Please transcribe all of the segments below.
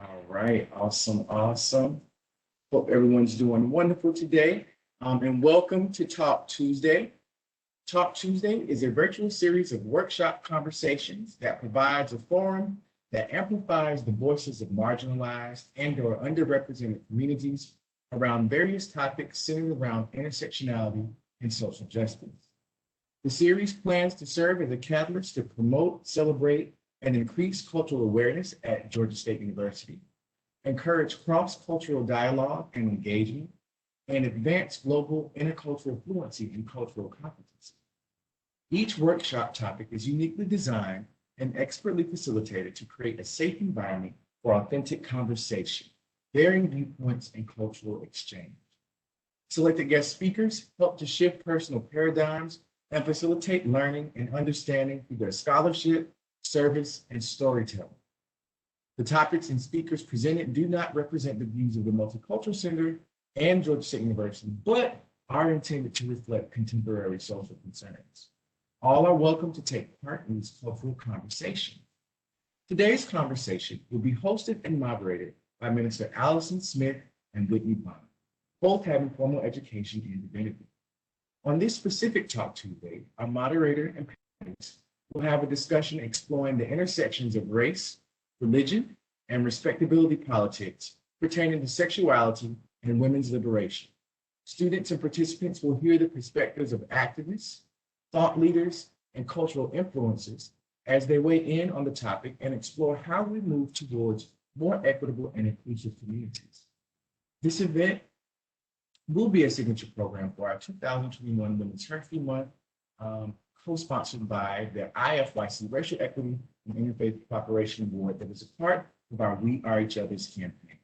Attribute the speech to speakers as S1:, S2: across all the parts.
S1: All right, awesome, awesome. Hope everyone's doing wonderful today. And welcome to Talk Tuesday. Talk Tuesday is a virtual series of workshop conversations that provides a forum that amplifies the voices of marginalized and/or underrepresented communities around various topics centered around intersectionality and social justice. The series plans to serve as a catalyst to promote, celebrate, and increase cultural awareness at Georgia State University, encourage cross-cultural dialogue and engagement, and advance global intercultural fluency and cultural competency. Each workshop topic is uniquely designed and expertly facilitated to create a safe environment for authentic conversation, varying viewpoints, and cultural exchange. Selected guest speakers help to shift personal paradigms and facilitate learning and understanding through their scholarship, service, and storytelling. The topics and speakers presented do not represent the views of the Multicultural Center and Georgia State University, but are intended to reflect contemporary social concerns. All are welcome to take part in this cultural conversation. Today's conversation will be hosted and moderated by Minister Allyson Smith and Whitney, both having formal education in divinity. On this specific Talk Tuesday, our moderator and panelists will have a discussion exploring the intersections of race, religion, and respectability politics pertaining to sexuality and women's liberation. Students and participants will hear the perspectives of activists, thought leaders, and cultural influencers as they weigh in on the topic and explore how we move towards more equitable and inclusive communities. This event will be a signature program for our 2021 Women's History Month, co-sponsored by the IFYC Racial Equity and Interfaith Cooperation Board that is a part of our We Are Each Other's campaign.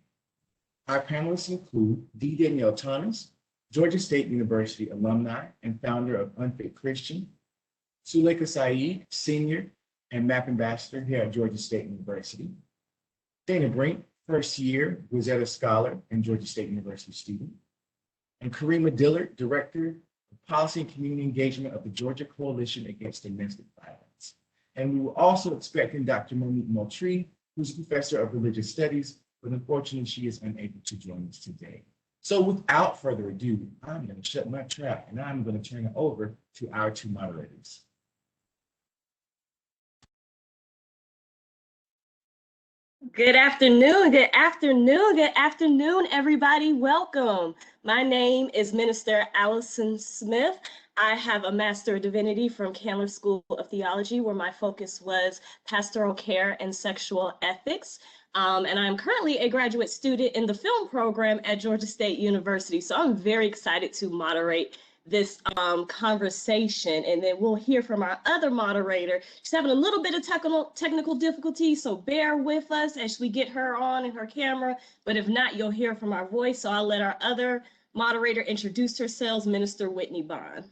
S1: Our panelists include Danyelle Thomas, Georgia State University alumni and founder of Unfit Christian, Sulekha Saeed, senior and MAP ambassador here at Georgia State University, Daena Brink, first year Goizueta scholar and Georgia State University student, and Karimah Dillard, director of policy and community engagement of the Georgia Coalition Against Domestic Violence. And we were also expecting Dr. Monique Moultrie, who's a professor of religious studies, but unfortunately she is unable to join us today. So without further ado, I'm going to shut my trap and I'm going to turn it over to our two moderators.
S2: Good afternoon, good afternoon, good afternoon, everybody. Welcome. My name is Minister Allyson Smith. I have a Master of Divinity from Candler School of Theology, where my focus was pastoral care and sexual ethics. And I'm currently a graduate student in the film program at Georgia State University. So I'm very excited to moderate this conversation, and then we'll hear from our other moderator. She's having a little bit of technical difficulty, so bear with us as we get her on and her camera, but if not, you'll hear from our voice. So I'll let our other moderator introduce herself, Minister Whitney Bond.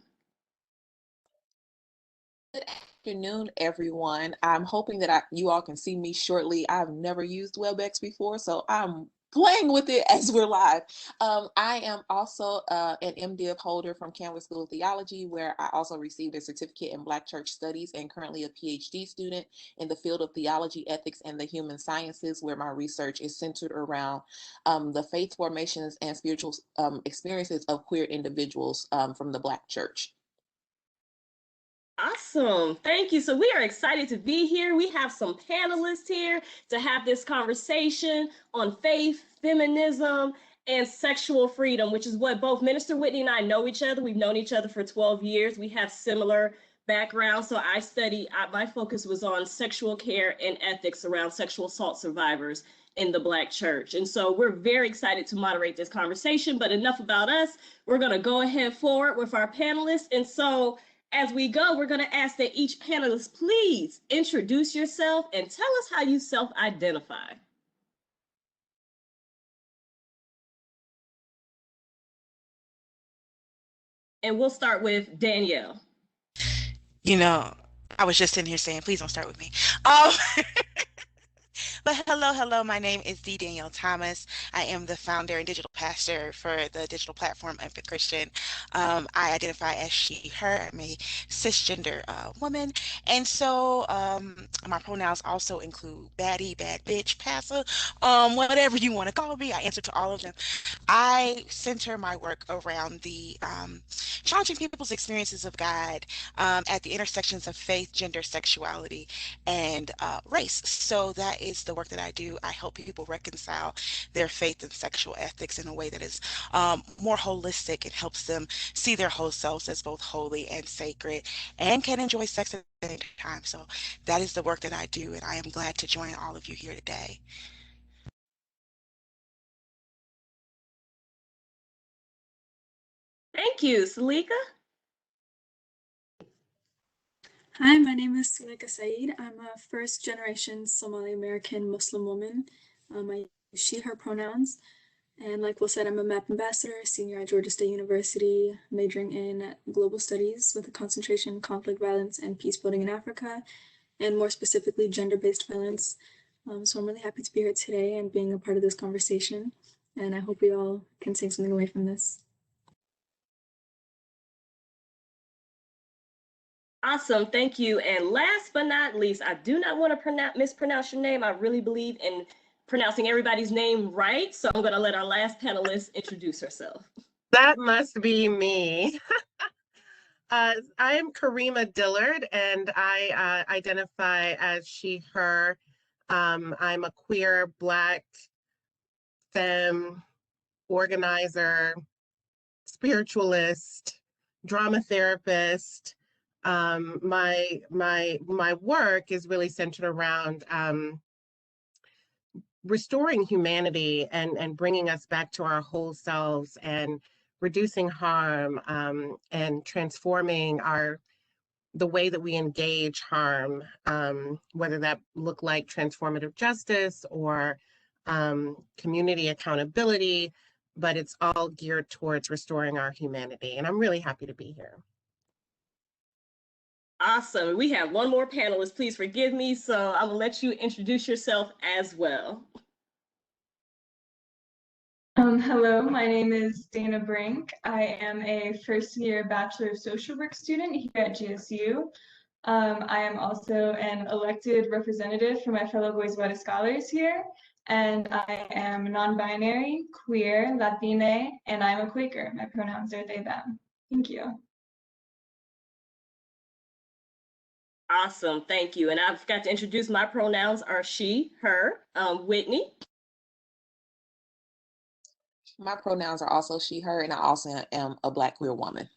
S3: Good afternoon, everyone. I'm hoping that you all can see me shortly. I've never used WebEx before, so I'm playing with it as we're live. I am also an M.Div holder from Candler School of Theology, where I also received a certificate in Black Church Studies, and currently a PhD student in the field of theology, ethics, and the human sciences, where my research is centered around the faith formations and spiritual experiences of queer individuals from the Black Church.
S2: Awesome. Thank you. So we are excited to be here. We have some panelists here to have this conversation on faith, feminism, and sexual freedom, which is what both Minister Whitney and I know each other. We've known each other for 12 years. We have similar backgrounds. So my focus was on sexual care and ethics around sexual assault survivors in the Black church. And so we're very excited to moderate this conversation, but enough about us. We're going to go ahead forward with our panelists. And so as we go, we're going to ask that each panelist please introduce yourself and tell us how you self-identify. And we'll start with Danyelle.
S4: You know, I was just in here saying, please don't start with me. But hello, my name is Danyelle Thomas. I am the founder and digital pastor for the digital platform Unfit Christian. I identify as she, her. I'm a cisgender woman. And so my pronouns also include baddie, bad bitch, passer, whatever you want to call me. I answer to all of them. I center my work around the challenging people's experiences of God at the intersections of faith, gender, sexuality, and race. So that is the work that I do. I help people reconcile their faith and sexual ethics in a way that is more holistic. It helps them see their whole selves as both holy and sacred and can enjoy sex at the same time. So that is the work that I do, and I am glad to join all of you here today.
S2: Thank you, Sulekha.
S5: Hi, my name is Sulekha Saeed. I'm a first-generation Somali American Muslim woman. I use she, her pronouns. And like Will said, I'm a MAP ambassador, senior at Georgia State University, majoring in global studies with a concentration in conflict, violence, and peace building in Africa, and more specifically, gender-based violence. So I'm really happy to be here today and being a part of this conversation. And I hope we all can take something away from this.
S2: Awesome, thank you. And last but not least, I do not want to mispronounce your name. I really believe in pronouncing everybody's name right. So I'm going to let our last panelist introduce herself.
S6: That must be me. I am Karimah Dillard, and I identify as she, her. I'm a queer Black femme organizer, spiritualist, drama therapist. My work is really centered around restoring humanity and bringing us back to our whole selves and reducing harm and transforming the way that we engage harm, whether that look like transformative justice or community accountability, but it's all geared towards restoring our humanity. And I'm really happy to be here.
S2: Awesome. We have one more panelist. Please forgive me. So I will let you introduce yourself as well.
S7: Hello, my name is Daena Brink. I am a first-year Bachelor of Social Work student here at GSU. I am also an elected representative for my fellow Goizueta scholars here, and I am non-binary, queer, Latina, and I'm a Quaker. My pronouns are they, them. Thank you.
S2: Awesome, thank you. And I forgot to introduce my pronouns are she, her. Whitney.
S3: My pronouns are also she, her, and I also am a Black queer woman.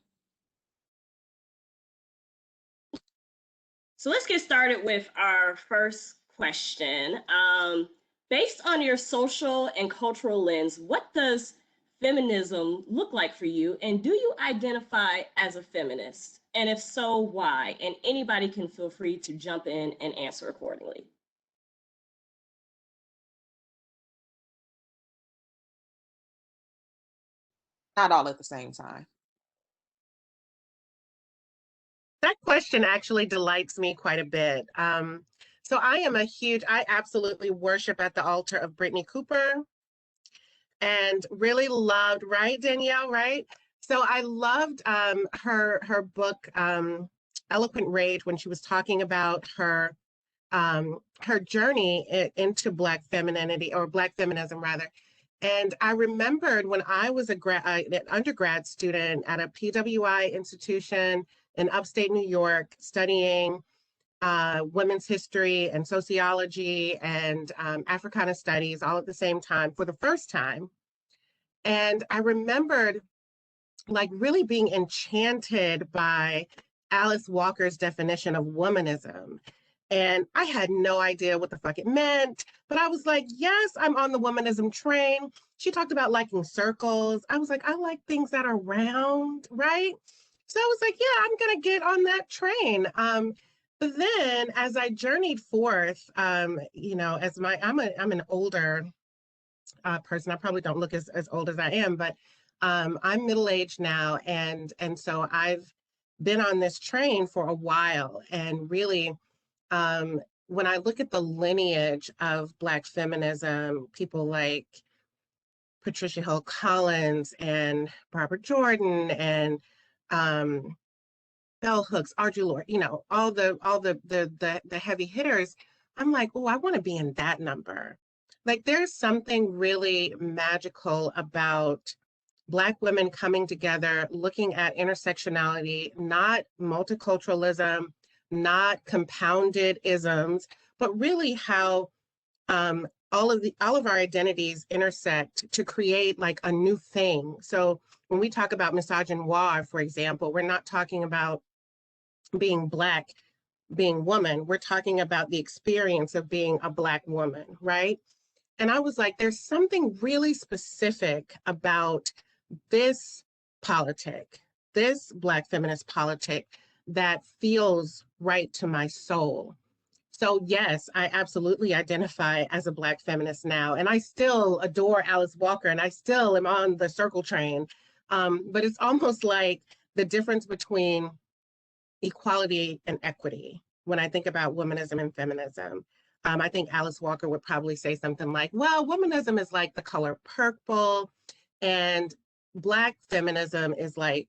S2: So let's get started with our first question. Based on your social and cultural lens, what does feminism look like for you? And do you identify as a feminist? And if so, why? And anybody can feel free to jump in and answer accordingly.
S3: Not all at the same time.
S6: That question actually delights me quite a bit. So I absolutely worship at the altar of Brittany Cooper and really loved, right, Danyelle, right? So I loved her book, Eloquent Rage, when she was talking about her journey into Black femininity, or Black feminism rather. And I remembered when I was an undergrad student at a PWI institution in upstate New York, studying women's history and sociology and Africana studies all at the same time for the first time. And I remembered like really being enchanted by Alice Walker's definition of womanism. And I had no idea what the fuck it meant, but I was like, yes, I'm on the womanism train. She talked about liking circles. I was like, I like things that are round, right? So I was like, yeah, I'm gonna get on that train. But then as I journeyed forth, you know, I'm an older person. I probably don't look as old as I am, but I'm middle-aged now. And so I've been on this train for a while and really when I look at the lineage of Black feminism, people like Patricia Hill Collins and Barbara Jordan and bell hooks, Audre Lorde, you know, all the heavy hitters, I'm like, oh, I want to be in that number. Like there's something really magical about Black women coming together, looking at intersectionality, not multiculturalism, not compounded isms, but really how all of our identities intersect to create like a new thing. So when we talk about misogynoir, for example, we're not talking about being Black, being woman. We're talking about the experience of being a Black woman, right? And I was like, there's something really specific about this politic, this Black feminist politic that feels right to my soul. So yes, I absolutely identify as a Black feminist now, and I still adore Alice Walker, and I still am on the circle train. But it's almost like the difference between equality and equity when I think about womanism and feminism. I think Alice Walker would probably say something like, well, womanism is like the color purple, and Black feminism is like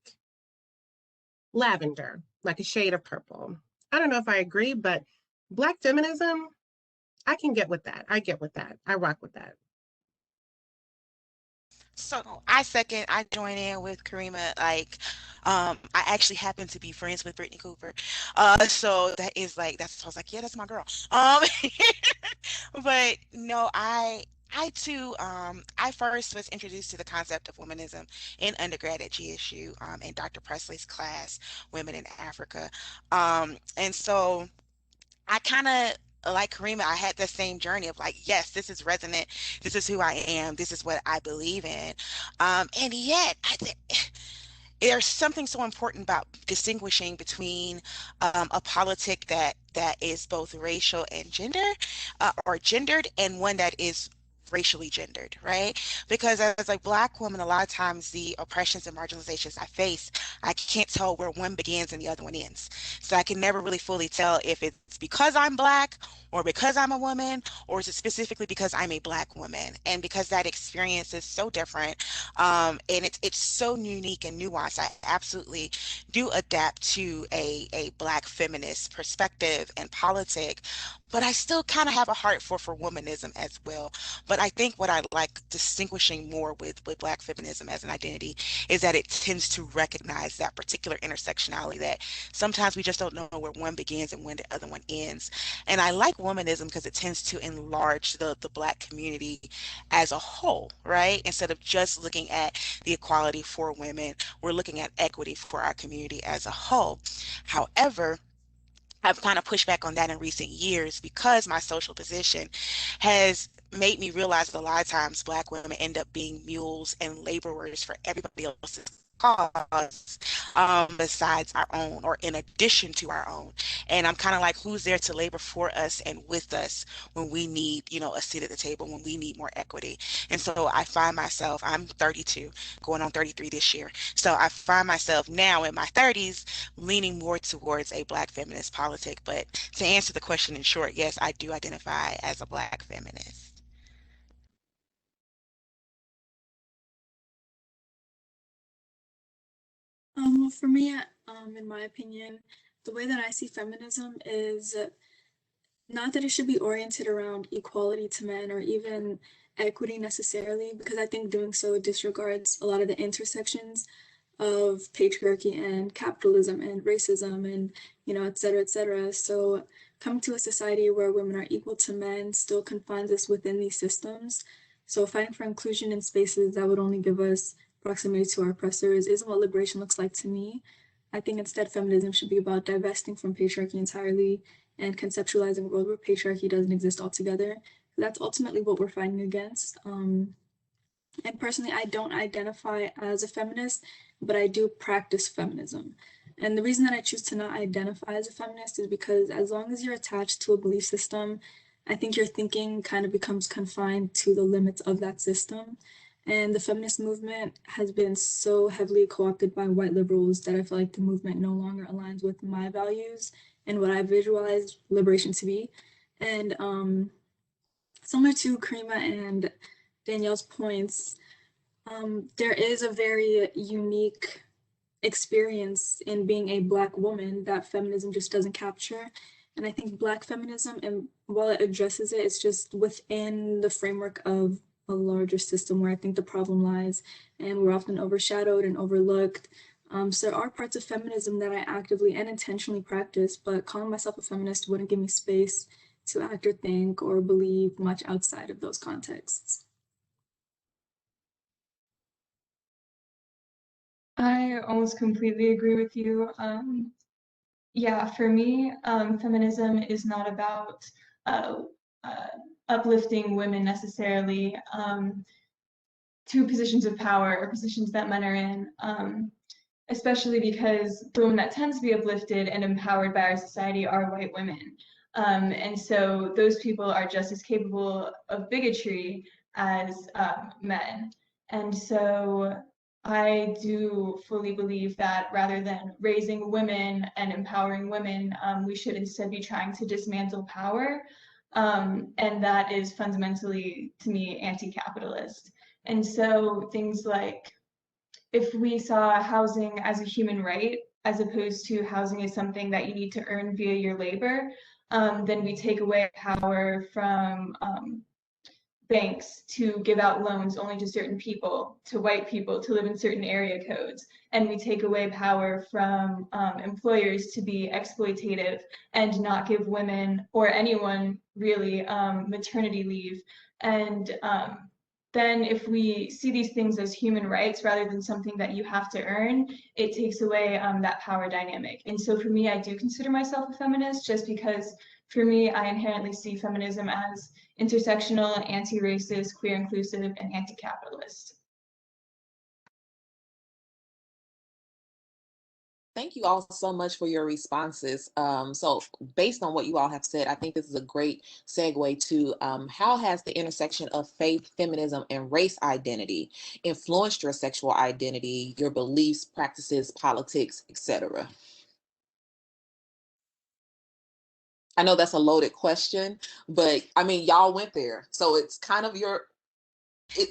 S6: lavender, like a shade of purple. I don't know if I agree, but Black feminism, I can get with that. I get with that. I rock with that.
S4: So I join in with Karimah. Like, I actually happen to be friends with Brittany Cooper. So that is like, I was like, yeah, that's my girl. But no, I too, I first was introduced to the concept of womanism in undergrad at GSU, in Dr. Presley's class, Women in Africa. And so I kind of, like Karimah, I had the same journey of like, yes, this is resonant. This is who I am. This is what I believe in. And yet, I think there's something so important about distinguishing between a politic that is both racial and or gendered, and one that is racially gendered, right? Because as a Black woman, a lot of times the oppressions and marginalizations I face, I can't tell where one begins and the other one ends. So I can never really fully tell if it's because I'm Black or because I'm a woman, or is it specifically because I'm a Black woman? And because that experience is so different, and it's so unique and nuanced, I absolutely do adapt to a Black feminist perspective and politic, but I still kind of have a heart for womanism as well. But I think what I like distinguishing more with Black feminism as an identity is that it tends to recognize that particular intersectionality, that sometimes we just don't know where one begins and when the other one ends. And I like womanism because it tends to enlarge the Black community as a whole, right? Instead of just looking at the equality for women, we're looking at equity for our community as a whole. However, I've kind of pushed back on that in recent years because my social position has made me realize that a lot of times Black women end up being mules and laborers for everybody else's cause, besides our own or in addition to our own. And I'm kind of like, who's there to labor for us and with us when we need, a seat at the table, when we need more equity? And so I find myself, I'm 32, going on 33 this year. So I find myself now in my 30s leaning more towards a Black feminist politic. But to answer the question in short, yes, I do identify as a Black feminist.
S5: Well, for me, in my opinion, the way that I see feminism is not that it should be oriented around equality to men or even equity necessarily, because I think doing so disregards a lot of the intersections of patriarchy and capitalism and racism and, et cetera, et cetera. So coming to a society where women are equal to men still confines us within these systems. So fighting for inclusion in spaces that would only give us proximity to our oppressors isn't what liberation looks like to me. I think instead feminism should be about divesting from patriarchy entirely and conceptualizing a world where patriarchy doesn't exist altogether. That's ultimately what we're fighting against. And personally, I don't identify as a feminist, but I do practice feminism. And the reason that I choose to not identify as a feminist is because as long as you're attached to a belief system, I think your thinking kind of becomes confined to the limits of that system. And the feminist movement has been so heavily co-opted by white liberals that I feel like the movement no longer aligns with my values and what I visualize liberation to be. And similar to Karimah and Danyelle's points, there is a very unique experience in being a Black woman that feminism just doesn't capture. And I think Black feminism, and while it addresses it, it's just within the framework of a larger system where I think the problem lies, and we're often overshadowed and overlooked. So there are parts of feminism that I actively and intentionally practice, but calling myself a feminist wouldn't give me space to act or think or believe much outside of those contexts.
S7: I almost completely agree with you. Yeah, for me, feminism is not about uh, uplifting women necessarily to positions of power or positions that men are in, especially because the women that tend to be uplifted and empowered by our society are white women. And so those people are just as capable of bigotry as men. And so I do fully believe that rather than raising women and empowering women, we should instead be trying to dismantle power. And that is fundamentally, to me, anti-capitalist. And so things like if we saw housing as a human right, as opposed to housing as something that you need to earn via your labor, then we take away power from banks to give out loans only to certain people, to white people to live in certain area codes. And we take away power from employers to be exploitative and not give women or anyone really maternity leave. And then if we see these things as human rights rather than something that you have to earn, it takes away that power dynamic. And so for me, I do consider myself a feminist just because for me, I inherently see feminism as intersectional, anti-racist, queer inclusive, and anti-capitalist.
S3: Thank you all so much for your responses. So based on what you all have said, I think this is a great segue to how has the intersection of faith, feminism, and race identity influenced your sexual identity, your beliefs, practices, politics, etc.? I know that's a loaded question, but I mean, y'all went there. So it's kind of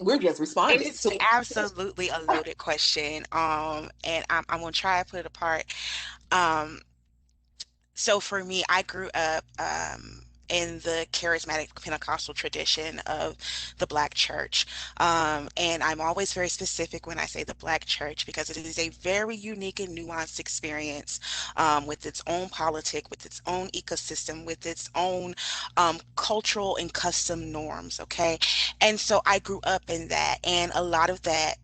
S3: we're just responding.
S4: It's absolutely a loaded question. And I'm gonna try to put it apart. Um, so for me, I grew up in the charismatic Pentecostal tradition of the Black church. And I'm always very specific when I say the Black church because it is a very unique and nuanced experience with its own politic, with its own ecosystem, with its own cultural and custom norms. Okay. And so I grew up in that, and a lot of that.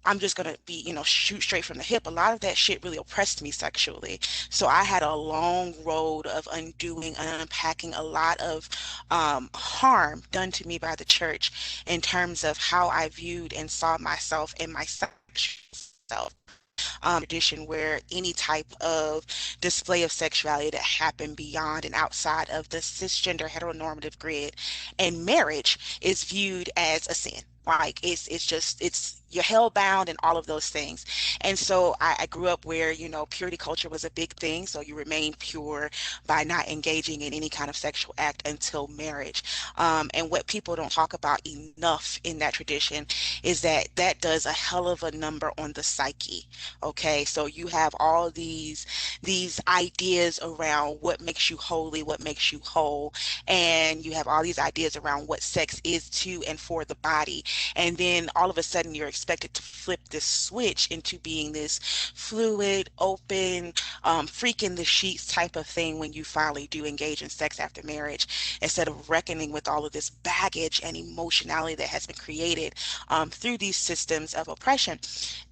S4: I'm just gonna be, shoot straight from the hip. A lot of that shit really oppressed me sexually. So I had a long road of undoing and unpacking a lot of harm done to me by the church in terms of how I viewed and saw myself and my sexual self. Tradition where any type of display of sexuality that happened beyond and outside of the cisgender heteronormative grid and marriage is viewed as a sin. Like it's you're hell bound and all of those things. And so I grew up where, purity culture was a big thing. So you remain pure by not engaging in any kind of sexual act until marriage. And what people don't talk about enough in that tradition is that that does a hell of a number on the psyche. Okay, so you have all these ideas around what makes you holy, what makes you whole, and you have all these ideas around what sex is to and for the body. And then all of a sudden you're expected to flip this switch into being this fluid, open, freak in the sheets type of thing when you finally do engage in sex after marriage, instead of reckoning with all of this baggage and emotionality that has been created through these systems of oppression.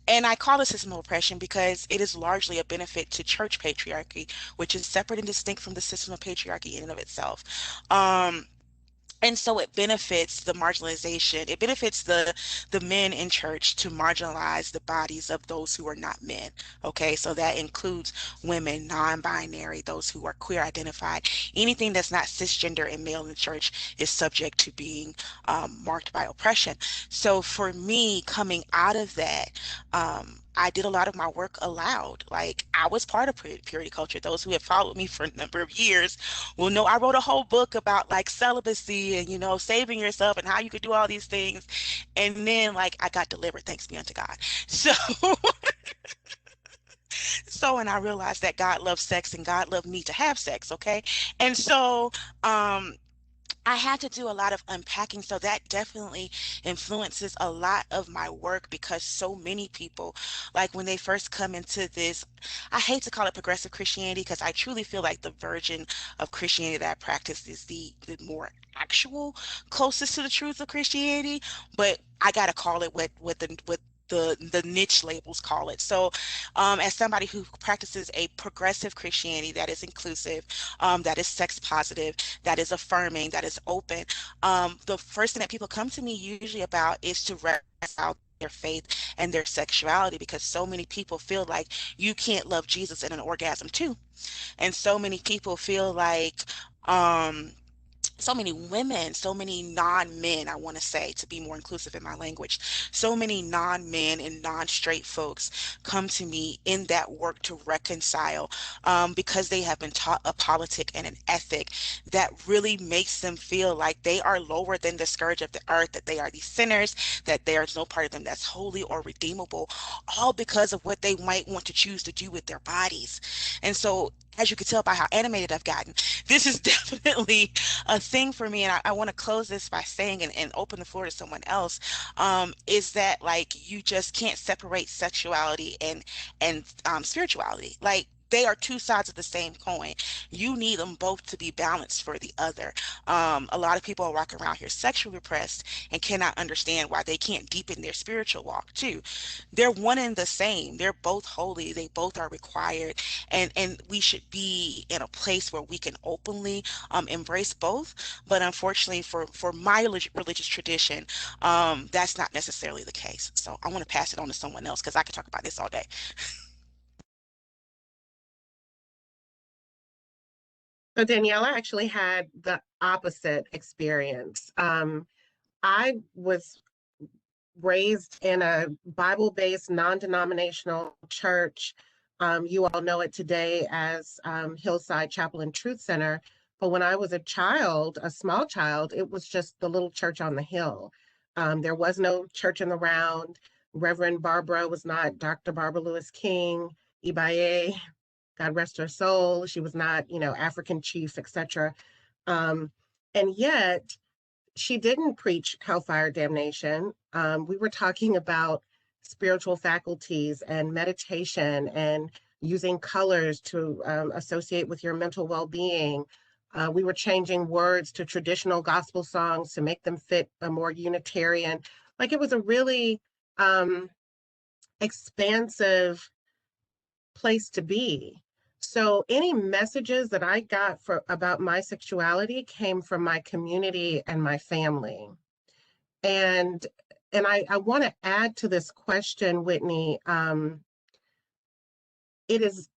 S4: And I call it system of oppression because it is largely a benefit to church patriarchy, which is separate and distinct from the system of patriarchy in and of itself. And so it benefits the marginalization. It benefits the men in church to marginalize the bodies of those who are not men. Okay, so that includes women, non-binary, those who are queer identified. Anything that's not cisgender and male in the church is subject to being marked by oppression. So for me, coming out of that, I did a lot of my work aloud. Like, I was part of purity culture. Those who have followed me for a number of years will know I wrote a whole book about like celibacy and, you know, saving yourself and how you could do all these things. And then like I got delivered, thanks be unto God. So so and I realized that God loves sex and God loved me to have sex, okay? And so um I had to do a lot of unpacking, so that definitely influences a lot of my work because so many people, like when they first come into this, I hate to call it progressive Christianity because I truly feel like the version of Christianity that I practice is the more actual closest to the truth of Christianity, but I gotta call it what the niche labels call it. So as somebody who practices a progressive Christianity that is inclusive, that is sex positive, that is affirming, that is open, the first thing that people come to me usually about is to reconcile their faith and their sexuality because so many people feel like you can't love Jesus in an orgasm too. And so many people feel like so many women, so many non-men, I want to say, to be more inclusive in my language, so many non-men and non-straight folks come to me in that work to reconcile because they have been taught a politic and an ethic that really makes them feel like they are lower than the scourge of the earth, that they are these sinners, that there is no part of them that's holy or redeemable, all because of what they might want to choose to do with their bodies. And so, as you can tell by how animated I've gotten, this is definitely a thing for me. And I want to close this by saying and open the floor to someone else, is that like you just can't separate sexuality and spirituality. Like they are two sides of the same coin. You need them both to be balanced for the other. A lot of people are walking around here sexually repressed and cannot understand why they can't deepen their spiritual walk too. They're one and the same. They're both holy. They both are required. And we should be in a place where we can openly embrace both. But unfortunately for my religious tradition, that's not necessarily the case. So I want to pass it on to someone else because I could talk about this all day.
S6: So Danielle, I actually had the opposite experience. I was raised in a Bible-based, non-denominational church. You all know it today as Hillside Chapel and Truth Center. But when I was a child, a small child, it was just the little church on the hill. There was no church in the round. Reverend Barbara was not Dr. Barbara Lewis King, Ibaye, God rest her soul. She was not, African chief, etc. And yet, she didn't preach hellfire damnation. We were talking about spiritual faculties and meditation and using colors to associate with your mental well-being. We were changing words to traditional gospel songs to make them fit a more Unitarian. Like it was a really expansive place to be. So any messages that I got about my sexuality came from my community and my family. And I want to add to this question, Whitney. It is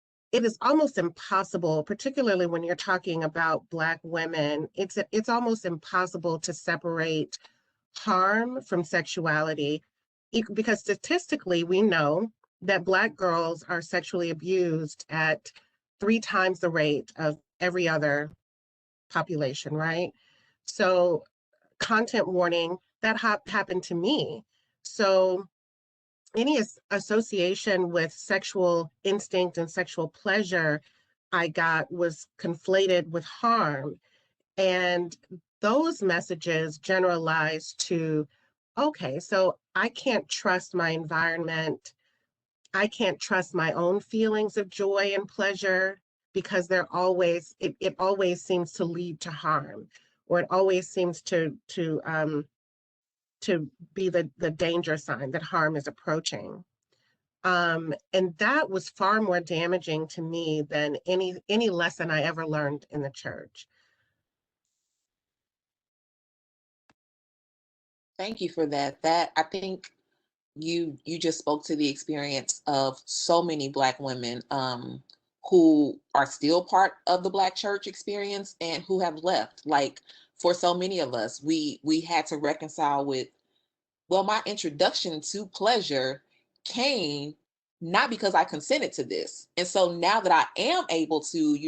S6: almost impossible, particularly when you're talking about Black women. It's almost impossible to separate harm from sexuality, because statistically we know that Black girls are sexually abused at 3 times the rate of every other population, right? So content warning, that happened to me. So any association with sexual instinct and sexual pleasure I got was conflated with harm. And those messages generalized to, okay, so I can't trust my environment. I can't trust my own feelings of joy and pleasure because it always seems to lead to harm, or it always seems to be the danger sign that harm is approaching. And that was far more damaging to me than any lesson I ever learned in the church.
S3: Thank you for that. That I think you just spoke to the experience of so many Black women who are still part of the Black church experience and who have left. Like for so many of us, we had to reconcile with, well, my introduction to pleasure came not because I consented to this. And so now that I am able to,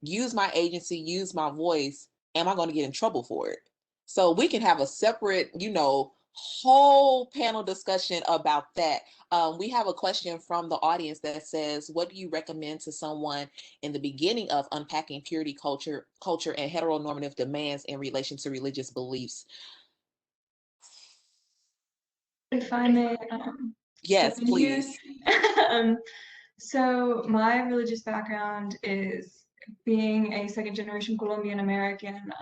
S3: use my agency, use my voice, am I going to get in trouble for it? So we can have a separate, whole panel discussion about that. We have a question from the audience that says, what do you recommend to someone in the beginning of unpacking purity culture and heteronormative demands in relation to religious beliefs?
S7: If I may,
S3: Yes,
S7: jump in here.
S3: please.
S7: So my religious background is being a second generation Colombian American.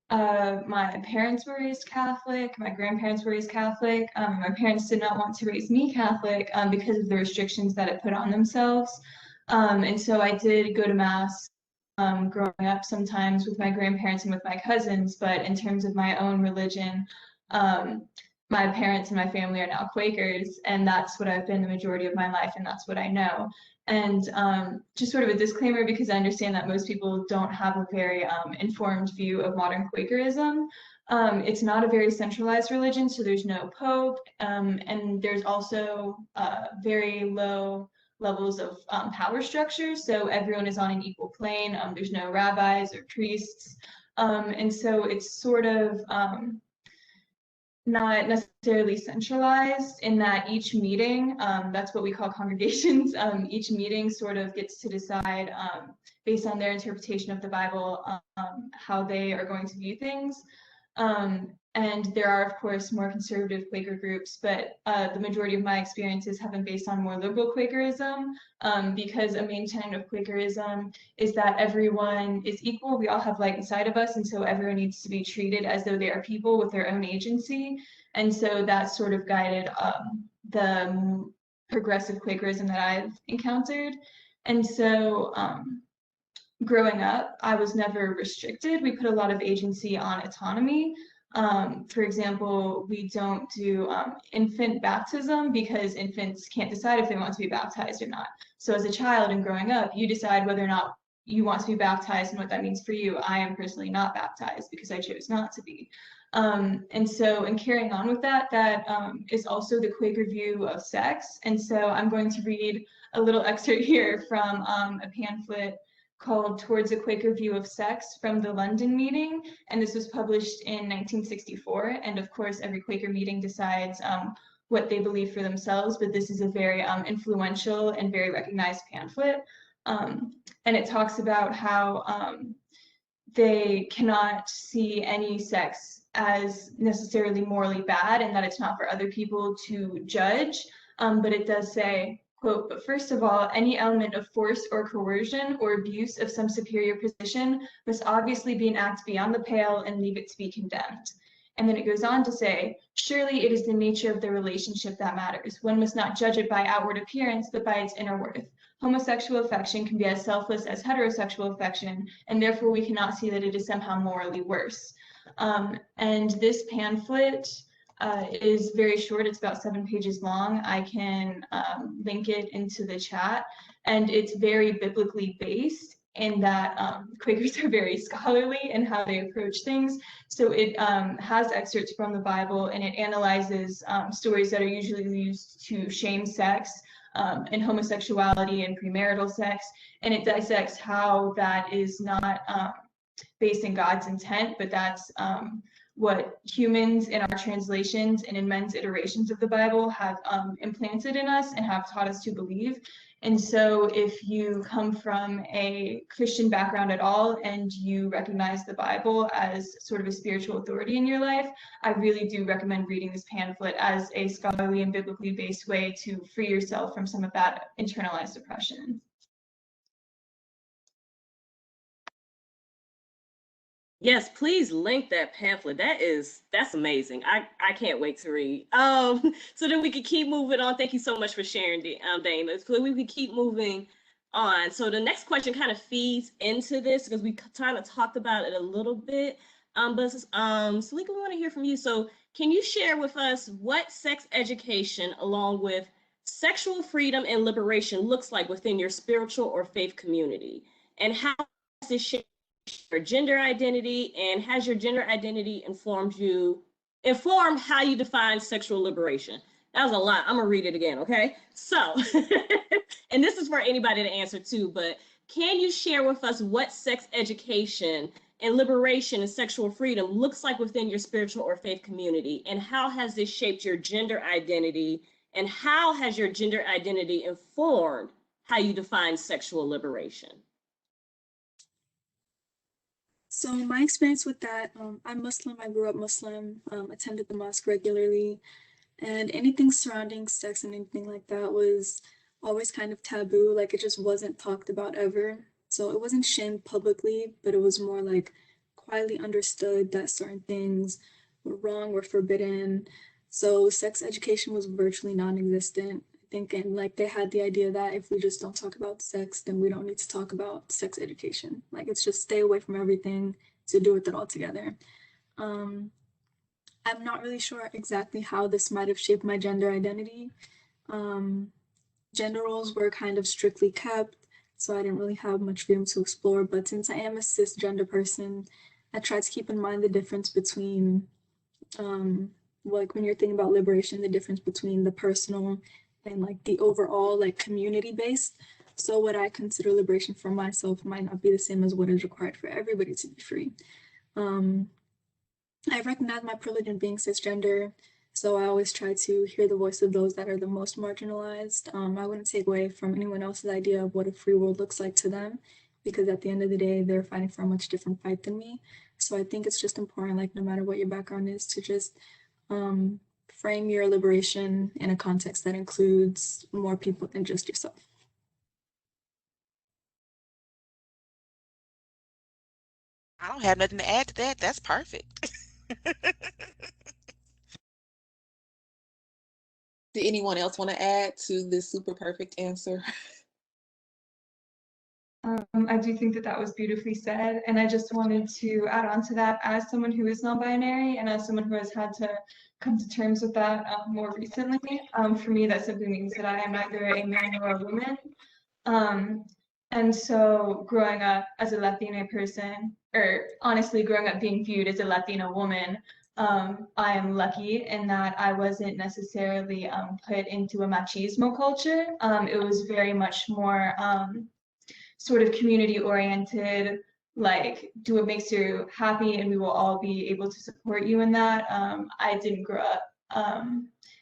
S7: My parents were raised Catholic, my grandparents were raised Catholic. My parents did not want to raise me Catholic because of the restrictions that it put on themselves. And so I did go to Mass growing up sometimes with my grandparents and with my cousins, but in terms of my own religion, my parents and my family are now Quakers, and that's what I've been the majority of my life, and that's what I know. And just sort of a disclaimer, because I understand that most people don't have a very informed view of modern Quakerism. It's not a very centralized religion, so there's no pope, and there's also very low levels of power structure, so everyone is on an equal plane. There's no rabbis or priests, and so it's sort of not necessarily centralized in that each meeting, that's what we call congregations, each meeting sort of gets to decide based on their interpretation of the Bible how they are going to view things. And there are, of course, more conservative Quaker groups, but the majority of my experiences have been based on more liberal Quakerism, because a main tenet of Quakerism is that everyone is equal. We all have light inside of us, and so everyone needs to be treated as though they are people with their own agency. And so that's sort of guided the progressive Quakerism that I've encountered. And so growing up, I was never restricted. We put a lot of agency on autonomy. For example, we don't do infant baptism because infants can't decide if they want to be baptized or not. So as a child and growing up, you decide whether or not you want to be baptized and what that means for you. I am personally not baptized because I chose not to be. And so in carrying on with that, that is also the Quaker view of sex. And so I'm going to read a little excerpt here from a pamphlet called Towards a Quaker View of Sex from the London meeting. And this was published in 1964. And of course, every Quaker meeting decides what they believe for themselves, but this is a very influential and very recognized pamphlet. And it talks about how they cannot see any sex as necessarily morally bad and that it's not for other people to judge. But it does say, quote, but first of all, any element of force or coercion or abuse of some superior position must obviously be an act beyond the pale and leave it to be condemned. And then it goes on to say, surely it is the nature of the relationship that matters. One must not judge it by outward appearance, but by its inner worth. Homosexual affection can be as selfless as heterosexual affection, and therefore we cannot see that it is somehow morally worse. And this pamphlet is very short. It's about 7 pages long. I can link it into the chat, and it's very biblically based in that Quakers are very scholarly in how they approach things. So it has excerpts from the Bible, and it analyzes stories that are usually used to shame sex and homosexuality and premarital sex, and it dissects how that is not based in God's intent, but that's what humans in our translations and in men's iterations of the Bible have implanted in us and have taught us to believe. And so if you come from a Christian background at all and you recognize the Bible as sort of a spiritual authority in your life, I really do recommend reading this pamphlet as a scholarly and biblically based way to free yourself from some of that internalized oppression.
S2: Yes, please link that pamphlet. That's amazing. I can't wait to read. So then we can keep moving on. Thank you so much for sharing, Daena. So we can keep moving on. So the next question kind of feeds into this because we kind of talked about it a little bit. But Sulekha, we want to hear from you. So can you share with us what sex education, along with sexual freedom and liberation, looks like within your spiritual or faith community, and how does this shape your gender identity, and has your gender identity informed how you define sexual liberation? That was a lot. I'm gonna read it again, okay? So, and this is for anybody to answer too, but can you share with us what sex education and liberation and sexual freedom looks like within your spiritual or faith community? And how has this shaped your gender identity? And how has your gender identity informed how you define sexual liberation?
S5: So my experience with that, I'm Muslim, I grew up Muslim, attended the mosque regularly, and anything surrounding sex and anything like that was always kind of taboo, like it just wasn't talked about ever. So it wasn't shamed publicly, but it was more like quietly understood that certain things were wrong, were forbidden. So sex education was virtually non-existent. I think, and like they had the idea that if we just don't talk about sex, then we don't need to talk about sex education. Like it's just stay away from everything to do with it all together. Um, I'm not really sure exactly how this might have shaped my gender identity. Um, Gender roles were kind of strictly kept, so I didn't really have much freedom to explore. But since I am a cisgender person, I try to keep in mind the difference between, like when you're thinking about liberation, the difference between the personal and like the overall, like community based. So what I consider liberation for myself might not be the same as what is required for everybody to be free. I recognize my privilege in being cisgender, so I always try to hear the voice of those that are the most marginalized. I wouldn't take away from anyone else's idea of what a free world looks like to them, because at the end of the day, they're fighting for a much different fight than me. So I think it's just important, like no matter what your background is, to just frame your liberation in a context that includes more people than just yourself.
S4: I don't have nothing to add to that. That's perfect.
S3: Did anyone else want to add to this super perfect answer?
S7: I do think that that was beautifully said. And I just wanted to add on to that as someone who is non-binary and as someone who has had to come to terms with that more recently. For me, that simply means that I am neither a man nor a woman. And so growing up as a Latina person, or honestly growing up being viewed as a Latina woman, I am lucky in that I wasn't necessarily put into a machismo culture. It was very much more sort of community oriented, like do what makes you happy and we will all be able to support you in that. I didn't grow up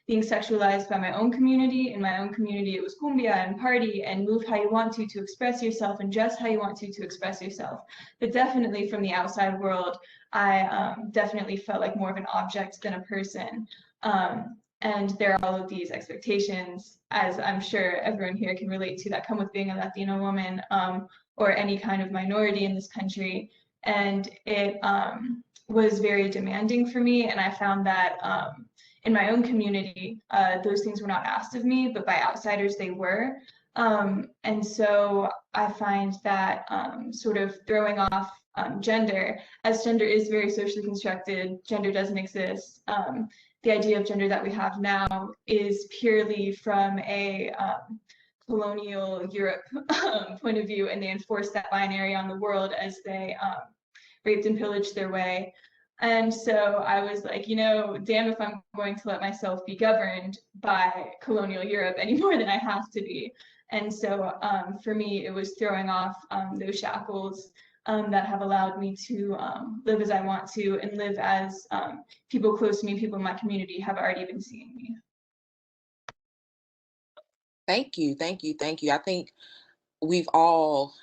S7: being sexualized by my own community. In my own community, it was cumbia and party and move how you want to express yourself and dress how you want to express yourself. But definitely from the outside world, I definitely felt like more of an object than a person. And there are all of these expectations, as I'm sure everyone here can relate to, that come with being a Latina woman or any kind of minority in this country. And it was very demanding for me. And I found that in my own community, those things were not asked of me, but by outsiders they were. And so I find that sort of throwing off gender, as gender is very socially constructed, gender doesn't exist. The idea of gender that we have now is purely from a colonial Europe point of view, and they enforced that binary on the world as they raped and pillaged their way. And so I was like, you know, damn if I'm going to let myself be governed by colonial Europe any more than I have to be. And so for me, it was throwing off those shackles that have allowed me to live as I want to and live as people close to me, people in my community have already been seeing me.
S3: Thank you, thank you, thank you. I think we've all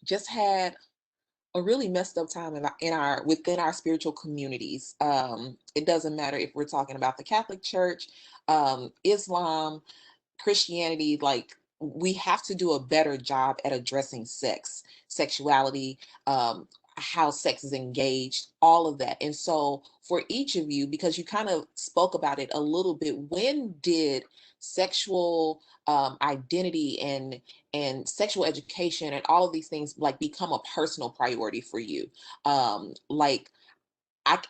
S3: just had a really messed up time within our spiritual communities. It doesn't matter if we're talking about the Catholic Church, Islam, Christianity, like we have to do a better job at addressing sexuality, how sex is engaged, all of that. And so for each of you, because you kind of spoke about it a little bit, when did sexual identity and sexual education and all of these things like become a personal priority for you? Like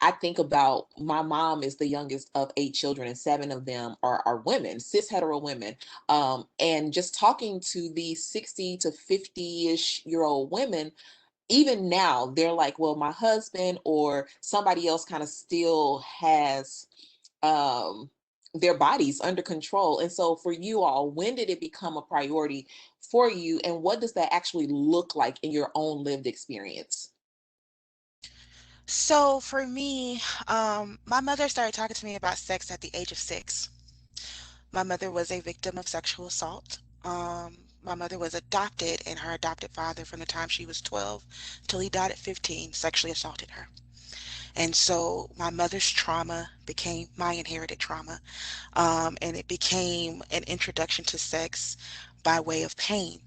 S3: I think about my mom is the youngest of 8 children, and 7 of them are women, cis hetero women. And just talking to these 60 to 50-ish year old women, even now, they're like, well, my husband or somebody else kind of still has their bodies under control. And so for you all, when did it become a priority for you, and what does that actually look like in your own lived experience?
S4: So for me, my mother started talking to me about sex at the age of 6. My mother was a victim of sexual assault. My mother was adopted, and her adopted father, from the time she was 12 till he died at 15, sexually assaulted her. And so my mother's trauma became my inherited trauma, and it became an introduction to sex by way of pain.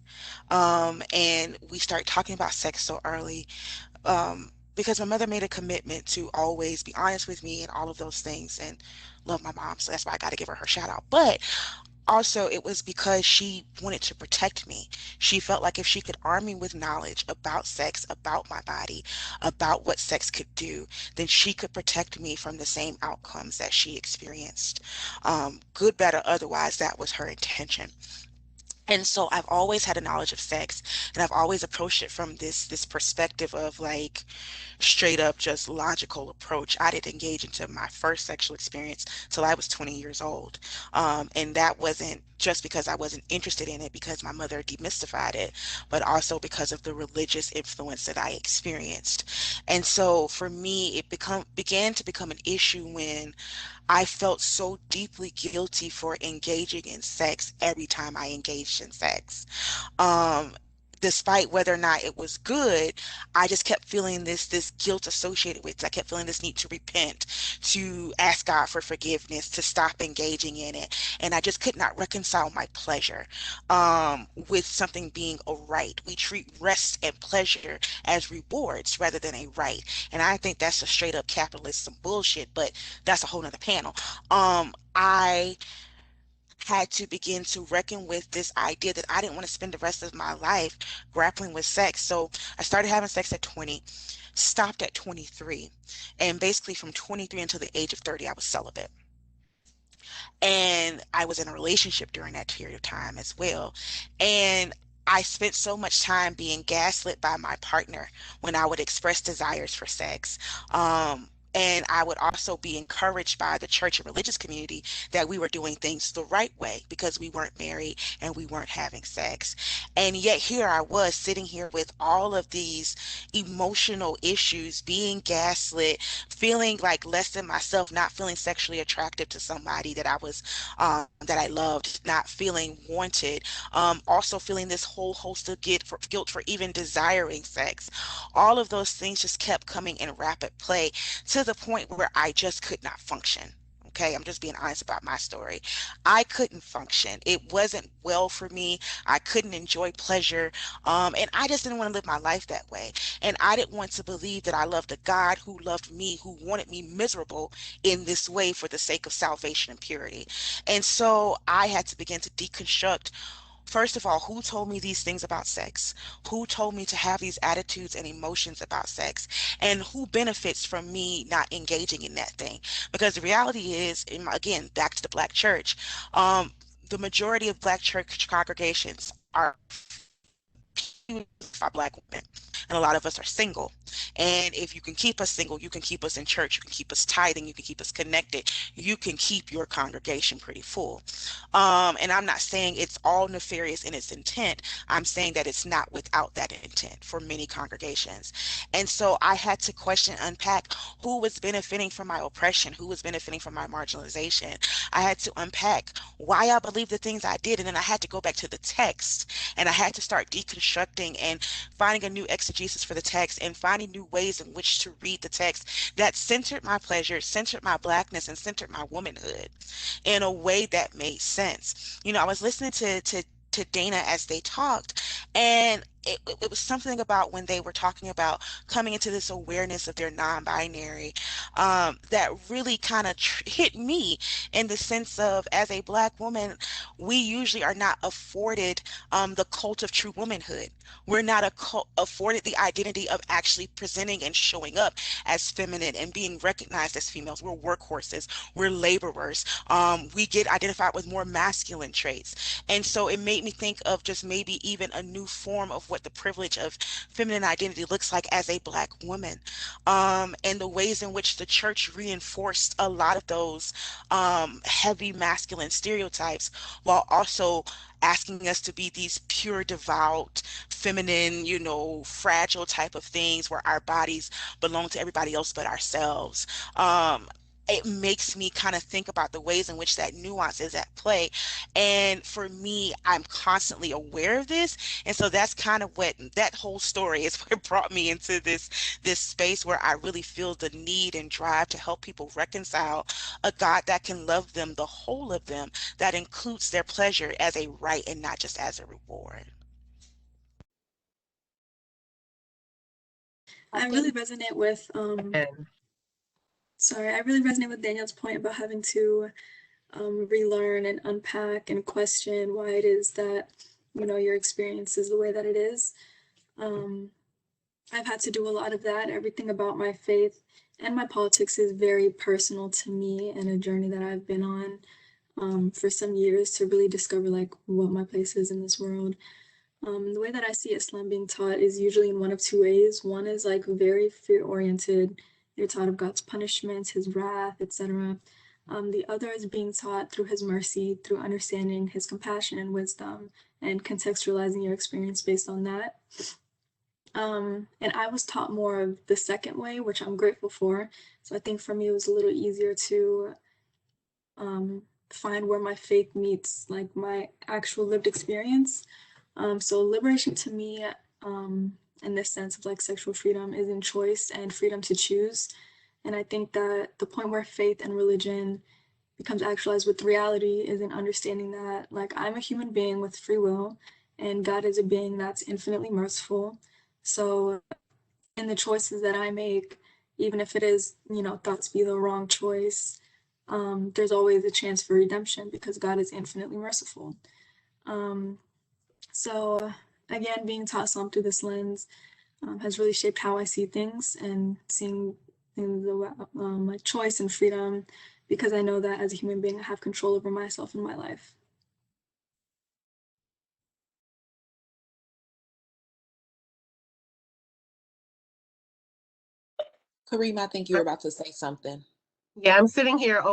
S4: And we start talking about sex so early, because my mother made a commitment to always be honest with me and all of those things, and love my mom, so that's why I got to give her shout out. But also, it was because she wanted to protect me. She felt like if she could arm me with knowledge about sex, about my body, about what sex could do, then she could protect me from the same outcomes that she experienced. Good, bad, or otherwise, that was her intention. And so I've always had a knowledge of sex, and I've always approached it from this perspective of like straight up just logical approach. I didn't engage into my first sexual experience till I was 20 years old. And that wasn't just because I wasn't interested in it because my mother demystified it, but also because of the religious influence that I experienced. And so for me, it began to become an issue when I felt so deeply guilty for engaging in sex every time I engaged in sex. Um, Despite whether or not it was good, I just kept feeling this guilt associated with it. I kept feeling this need to repent, to ask God for forgiveness, to stop engaging in it. And I just could not reconcile my pleasure with something being a right. We treat rest and pleasure as rewards rather than a right. And I think that's a straight up capitalism bullshit, but that's a whole nother panel. I had to begin to reckon with this idea that I didn't want to spend the rest of my life grappling with sex. So I started having sex at 20, stopped at 23, and basically from 23 until the age of 30, I was celibate. And I was in a relationship during that period of time as well. And I spent so much time being gaslit by my partner when I would express desires for sex. And I would also be encouraged by the church and religious community that we were doing things the right way because we weren't married and we weren't having sex. And yet here I was sitting here with all of these emotional issues, being gaslit, feeling like less than myself, not feeling sexually attractive to somebody that that I loved, not feeling wanted, also feeling this whole host of guilt for even desiring sex. All of those things just kept coming in rapid play to the point where I just could not function. Okay, I'm just being honest about my story. I couldn't function. It wasn't well for me. I couldn't enjoy pleasure. And I just didn't want to live my life that way. And I didn't want to believe that I loved a God who loved me, who wanted me miserable in this way for the sake of salvation and purity. And so I had to begin to deconstruct. First of all, who told me these things about sex? Who told me to have these attitudes and emotions about sex? And who benefits from me not engaging in that thing? Because the reality is, again, back to the Black church, the majority of Black church congregations are Black women, and a lot of us are single. And if you can keep us single, you can keep us in church, you can keep us tithing, you can keep us connected, you can keep your congregation pretty full. And I'm not saying it's all nefarious in its intent. I'm saying that it's not without that intent for many congregations. And so I had to question, unpack who was benefiting from my oppression, who was benefiting from my marginalization. I had to unpack why I believed the things I did, and then I had to go back to the text, and I had to start deconstructing and finding a new exegesis for the text and finding new ways in which to read the text that centered my pleasure, centered my Blackness, and centered my womanhood in a way that made sense. You know, I was listening to Daena as they talked, and it was something about when they were talking about coming into this awareness of their non-binary, that really kind of hit me in the sense of, as a Black woman, we usually are not afforded the cult of true womanhood. We're not afforded the identity of actually presenting and showing up as feminine and being recognized as females. We're workhorses, we're laborers. We get identified with more masculine traits. And so it made me think of just maybe even a new form of what the privilege of feminine identity looks like as a Black woman, and the ways in which the church reinforced a lot of those heavy masculine stereotypes, while also asking us to be these pure, devout, feminine, you know, fragile type of things where our bodies belong to everybody else but ourselves. It makes me kind of think about the ways in which that nuance is at play. And for me, I'm constantly aware of this. And so that's kind of what that whole story is what brought me into this space where I really feel the need and drive to help people reconcile a God that can love them, the whole of them, that includes their pleasure as a right and not just as a reward.
S5: I really resonate with
S6: And
S5: I really resonate with Danielle's point about having to relearn and unpack and question why it is that, you know, your experience is the way that it is. I've had to do a lot of that. Everything about my faith and my politics is very personal to me, and a journey that I've been on for some years to really discover like what my place is in this world. The way that I see Islam being taught is usually in one of two ways. One is like very fear-oriented. You're taught of God's punishments, his wrath, etc. The other is being taught through his mercy, through understanding his compassion and wisdom, and contextualizing your experience based on that. And I was taught more of the second way, which I'm grateful for. So I think for me, it was a little easier to find where my faith meets like my actual lived experience. So liberation to me, in this sense of like sexual freedom, is in choice and freedom to choose. And I think that the point where faith and religion becomes actualized with reality is in understanding that like I'm a human being with free will, and God is a being that's infinitely merciful. So in the choices that I make, even if it is, you know, thought to be the wrong choice, there's always a chance for redemption because God is infinitely merciful. So again, being taught Islam through this lens has really shaped how I see things, and seeing things like choice and freedom, because I know that as a human being, I have control over myself and my life.
S3: Karimah, I think you were about to say something.
S6: yeah, I'm sitting here.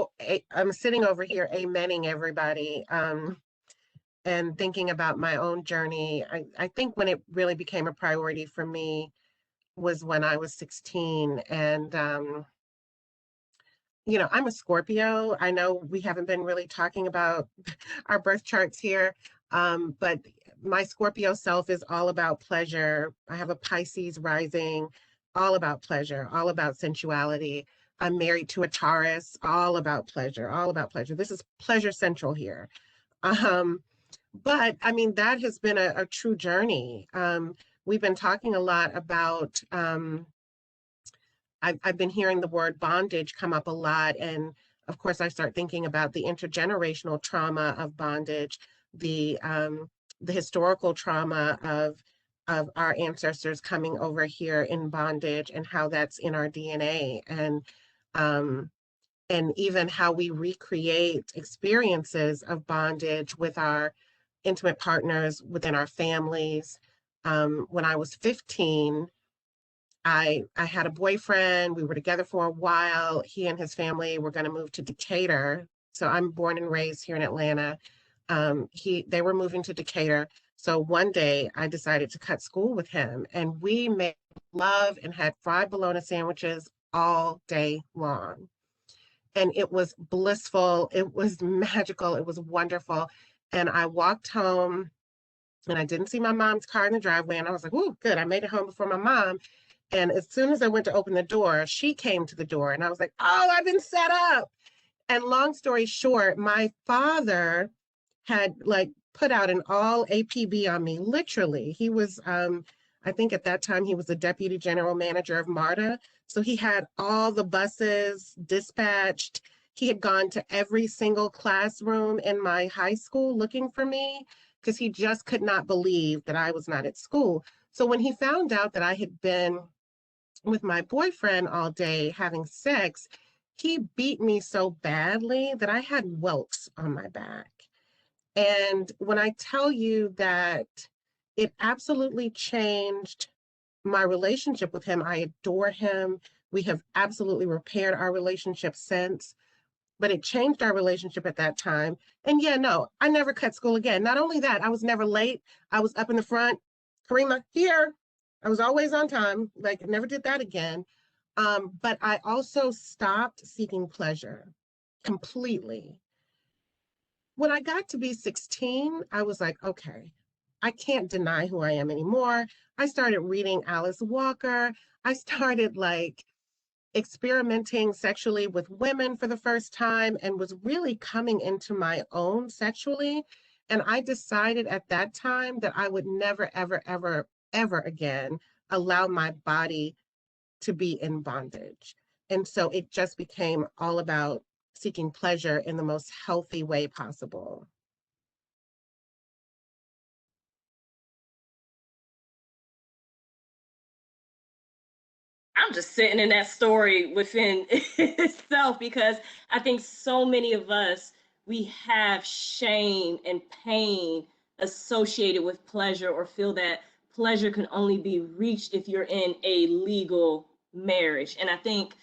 S6: I'm sitting over here, amening everybody, and thinking about my own journey. I think when it really became a priority for me was when I was 16, and you know, I'm a Scorpio. I know we haven't been really talking about our birth charts here, but my Scorpio self is all about pleasure. I have a Pisces rising, all about pleasure, all about sensuality. I'm married to a Taurus, all about pleasure, all about pleasure. This is pleasure central here. But I mean, that has been a true journey. We've been talking a lot about I've been hearing the word bondage come up a lot. And of course, I start thinking about the intergenerational trauma of bondage, the historical trauma of our ancestors coming over here in bondage, and how that's in our DNA, and even how we recreate experiences of bondage with our intimate partners within our families. When I was 15, I had a boyfriend. We were together for a while. He and his family were going to move to Decatur. So I'm born and raised here in Atlanta. They were moving to Decatur. So one day I decided to cut school with him, and we made love and had fried bologna sandwiches all day long. And it was blissful. It was magical. It was wonderful. And I walked home, and I didn't see my mom's car in the driveway. And I was like, "Ooh, good. I made it home before my mom." And as soon as I went to open the door, she came to the door, and I was like, "Oh, I've been set up." And long story short, my father had like put out an all APB on me, literally. He was, I think at that time, he was the deputy general manager of MARTA. So he had all the buses dispatched. He had gone to every single classroom in my high school looking for me, because he just could not believe that I was not at school. So when he found out that I had been with my boyfriend all day having sex, he beat me so badly that I had welts on my back. And when I tell you that it absolutely changed my relationship with him. I adore him. We have absolutely repaired our relationship since, but it changed our relationship at that time. And yeah, no, I never cut school again. Not only that, I was never late. I was up in the front. Karimah, here. I was always on time. Like, never did that again. But I also stopped seeking pleasure completely. When I got to be 16, I was like, okay, I can't deny who I am anymore. I started reading Alice Walker. I started like experimenting sexually with women for the first time and was really coming into my own sexually. And I decided at that time that I would never, ever, ever, ever again allow my body to be in bondage. And so it just became all about seeking pleasure in the most healthy way possible.
S2: I'm just sitting in that story within itself because I think so many of us, we have shame and pain associated with pleasure, or feel that pleasure can only be reached if you're in a legal marriage. And I think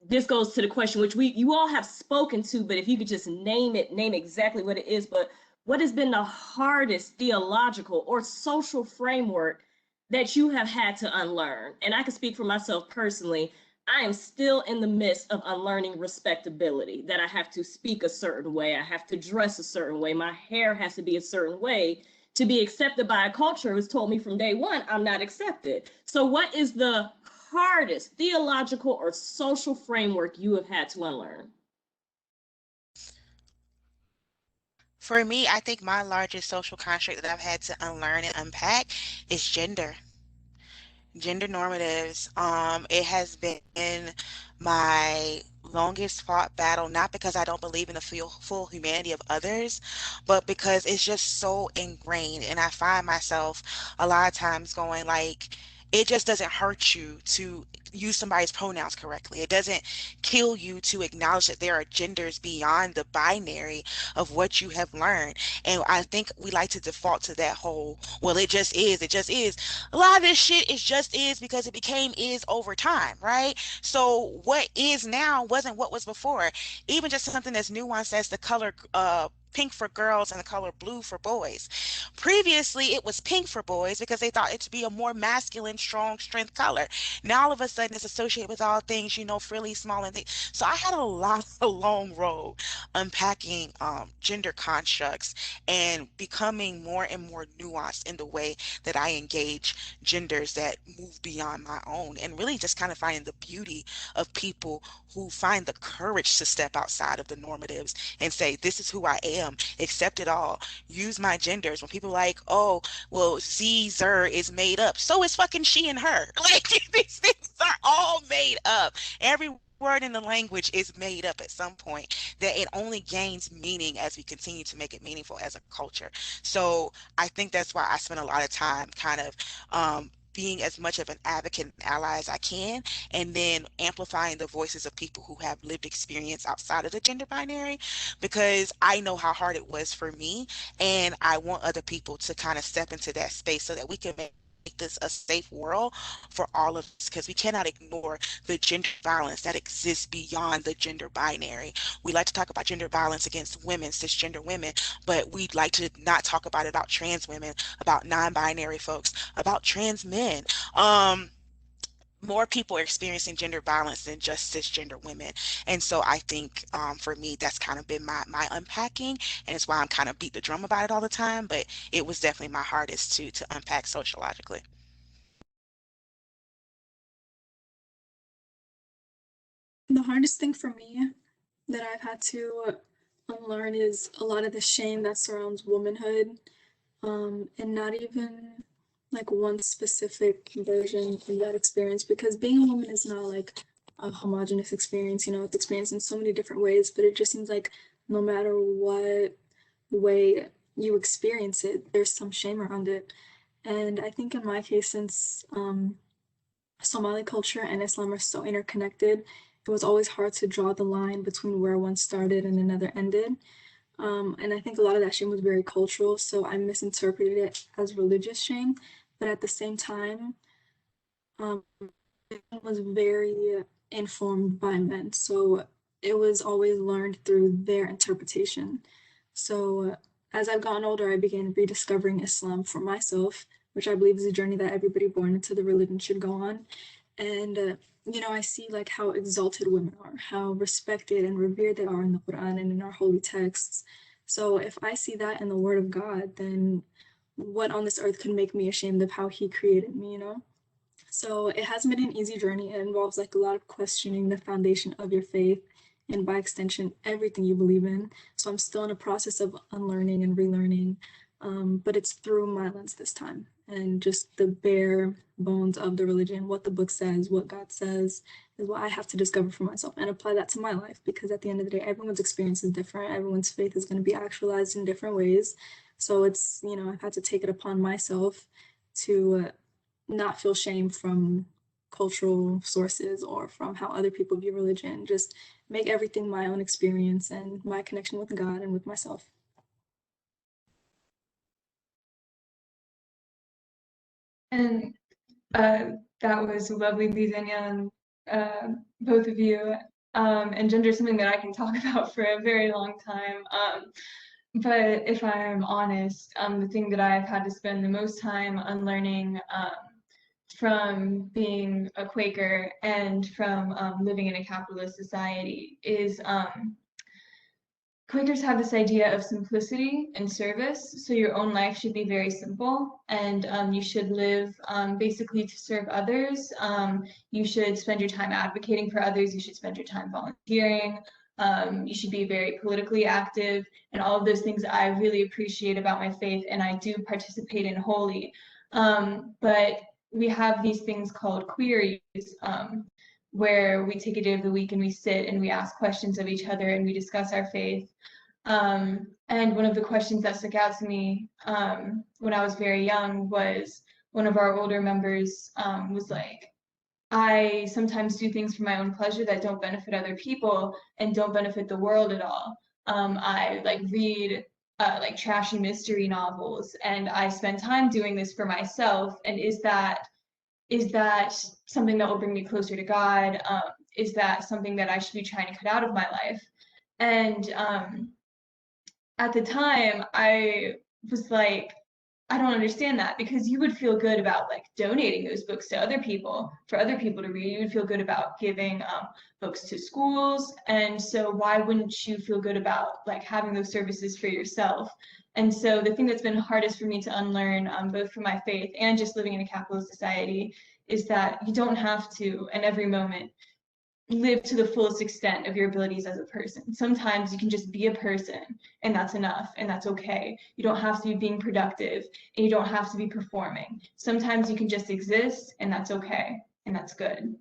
S2: this goes to the question which you all have spoken to, but if you could just name exactly what it is. But what has been the hardest theological or social framework that you have had to unlearn? And I can speak for myself personally. I am still in the midst of unlearning respectability, that I have to speak a certain way, I have to dress a certain way, my hair has to be a certain way to be accepted by a culture who's told me from day one I'm not accepted. So what is the hardest theological or social framework you have had to unlearn?
S4: For me, I think my largest social construct that I've had to unlearn and unpack is gender normatives. It has been my longest fought battle, not because I don't believe in the full humanity of others, but because it's just so ingrained. And I find myself a lot of times going like, it just doesn't hurt you to use somebody's pronouns correctly. It doesn't kill you to acknowledge that there are genders beyond the binary of what you have learned. And I think we like to default to that whole, well, it just is, it just is. A lot of this shit is just is because it became is over time, right? So what is now wasn't what was before. Even just something as nuanced as the color pink for girls and the color blue for boys. Previously, it was pink for boys because they thought it to be a more masculine, strong, strength color. Now all of a sudden it's associated with all things, you know, frilly, small, and things. So I had a long road unpacking gender constructs and becoming more and more nuanced in the way that I engage genders that move beyond my own, and really just kind of finding the beauty of people who find the courage to step outside of the normatives and say, this is who I am, accept it all, use my genders. When people are like, oh, well, Z, Zer is made up, so is fucking she and her. Like, these things are all made up. Every word in the language is made up at some point, that it only gains meaning as we continue to make it meaningful as a culture. So I think that's why I spend a lot of time kind of being as much of an advocate and ally as I can, and then amplifying the voices of people who have lived experience outside of the gender binary, because I know how hard it was for me, and I want other people to kind of step into that space so that we can make this a safe world for all of us, because we cannot ignore the gender violence that exists beyond the gender binary. We like to talk about gender violence against women, cisgender women, but we'd like to not talk about trans women, about non-binary folks, about trans men. More people are experiencing gender violence than just cisgender women. And so I think for me, that's kind of been my unpacking, and it's why I'm kind of beat the drum about it all the time, but it was definitely my hardest to unpack sociologically.
S5: The hardest thing for me that I've had to unlearn is a lot of the shame that surrounds womanhood, and not even like one specific version of that experience, because being a woman is not like a homogenous experience, you know, it's experienced in so many different ways, but it just seems like no matter what way you experience it, there's some shame around it. And I think in my case, since Somali culture and Islam are so interconnected, it was always hard to draw the line between where one started and another ended. And I think a lot of that shame was very cultural, so I misinterpreted it as religious shame. But at the same time, um, it was very informed by men, so it was always learned through their interpretation. So as I've gotten older, I began rediscovering Islam for myself, which I believe is a journey that everybody born into the religion should go on. And I see like how exalted women are, how respected and revered they are in the Quran and in our holy texts. So if I see that in the Word of God, then what on this earth could make me ashamed of how He created me? So it hasn't been an easy journey. It involves like a lot of questioning the foundation of your faith and by extension, everything you believe in. So I'm still in a process of unlearning and relearning, but it's through my lens this time and just the bare bones of the religion, what the book says, what God says, is what I have to discover for myself and apply that to my life. Because at the end of the day, everyone's experience is different. Everyone's faith is going to be actualized in different ways. So it's, I've had to take it upon myself to not feel shame from cultural sources or from how other people view religion. Just make everything my own experience and my connection with God and with myself.
S7: And that was lovely, Danyelle, and both of you. And gender is something that I can talk about for a very long time. But if I'm honest, the thing that I've had to spend the most time unlearning from being a Quaker and from living in a capitalist society is Quakers have this idea of simplicity and service. So your own life should be very simple, and you should live basically to serve others. You should spend your time advocating for others. You should spend your time volunteering. You should be very politically active, and all of those things I really appreciate about my faith, and I do participate in wholly. But we have these things called queries, where we take a day of the week and we sit and we ask questions of each other and we discuss our faith. And one of the questions that stuck out to me when I was very young was one of our older members was like, I sometimes do things for my own pleasure that don't benefit other people and don't benefit the world at all. I like read like trashy mystery novels and I spend time doing this for myself. And is that something that will bring me closer to God? Is that something that I should be trying to cut out of my life? And at the time, I was like, I don't understand that, because you would feel good about like donating those books to other people for other people to read. You would feel good about giving books to schools. And so why wouldn't you feel good about like having those services for yourself? And so the thing that's been hardest for me to unlearn, both for my faith and just living in a capitalist society, is that you don't have to, in every moment, live to the fullest extent of your abilities as a person. Sometimes you can just be a person and that's enough and that's okay. You don't have to be being productive and you don't have to be performing. Sometimes you can just exist and that's okay and that's good.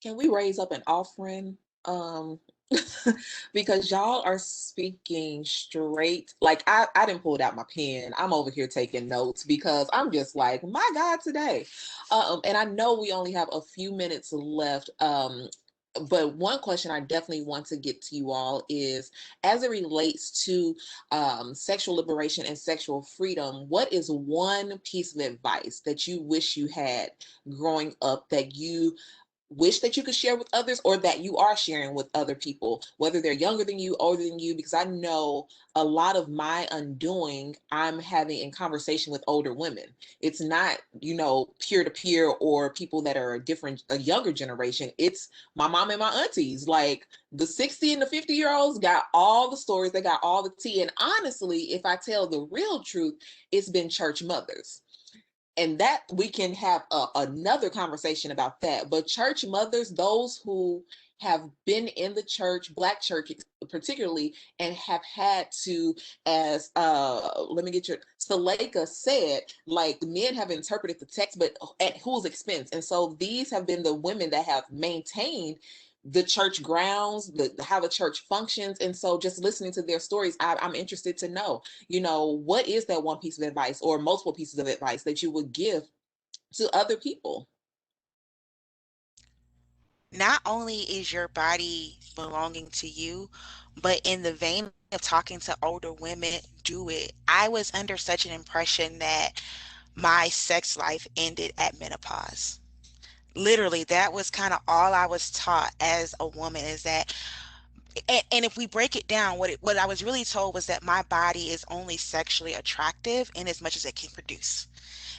S3: Can we raise up an offering? Because y'all are speaking straight. Like I didn't pull out my pen. I'm over here taking notes because I'm just like, my God, today. And I know we only have a few minutes left. But one question I definitely want to get to you all is, as it relates to sexual liberation and sexual freedom, what is one piece of advice that you wish you had growing up that you wish that you could share with others, or that you are sharing with other people, whether they're younger than you, older than you? Because I know a lot of my undoing I'm having in conversation with older women. It's not, peer to peer or people that are a younger generation. It's my mom and my aunties. Like the 60 and the 50-year-olds got all the stories, they got all the tea. And honestly, if I tell the real truth, it's been church mothers. And that we can have another conversation about that. But church mothers, those who have been in the church, Black church particularly, and have had to, as Sulekha said, like men have interpreted the text, but at whose expense? And so these have been the women that have maintained the church grounds, how the church functions. And so just listening to their stories, I'm interested to know, what is that one piece of advice or multiple pieces of advice that you would give to other people?
S4: not only is your body belonging to you, but in the vein of talking to older women, do it. I was under such an impression that my sex life ended at menopause. Literally, that was kind of all I was taught as a woman, is that, and if we break it down, what I was really told was that my body is only sexually attractive in as much as it can produce.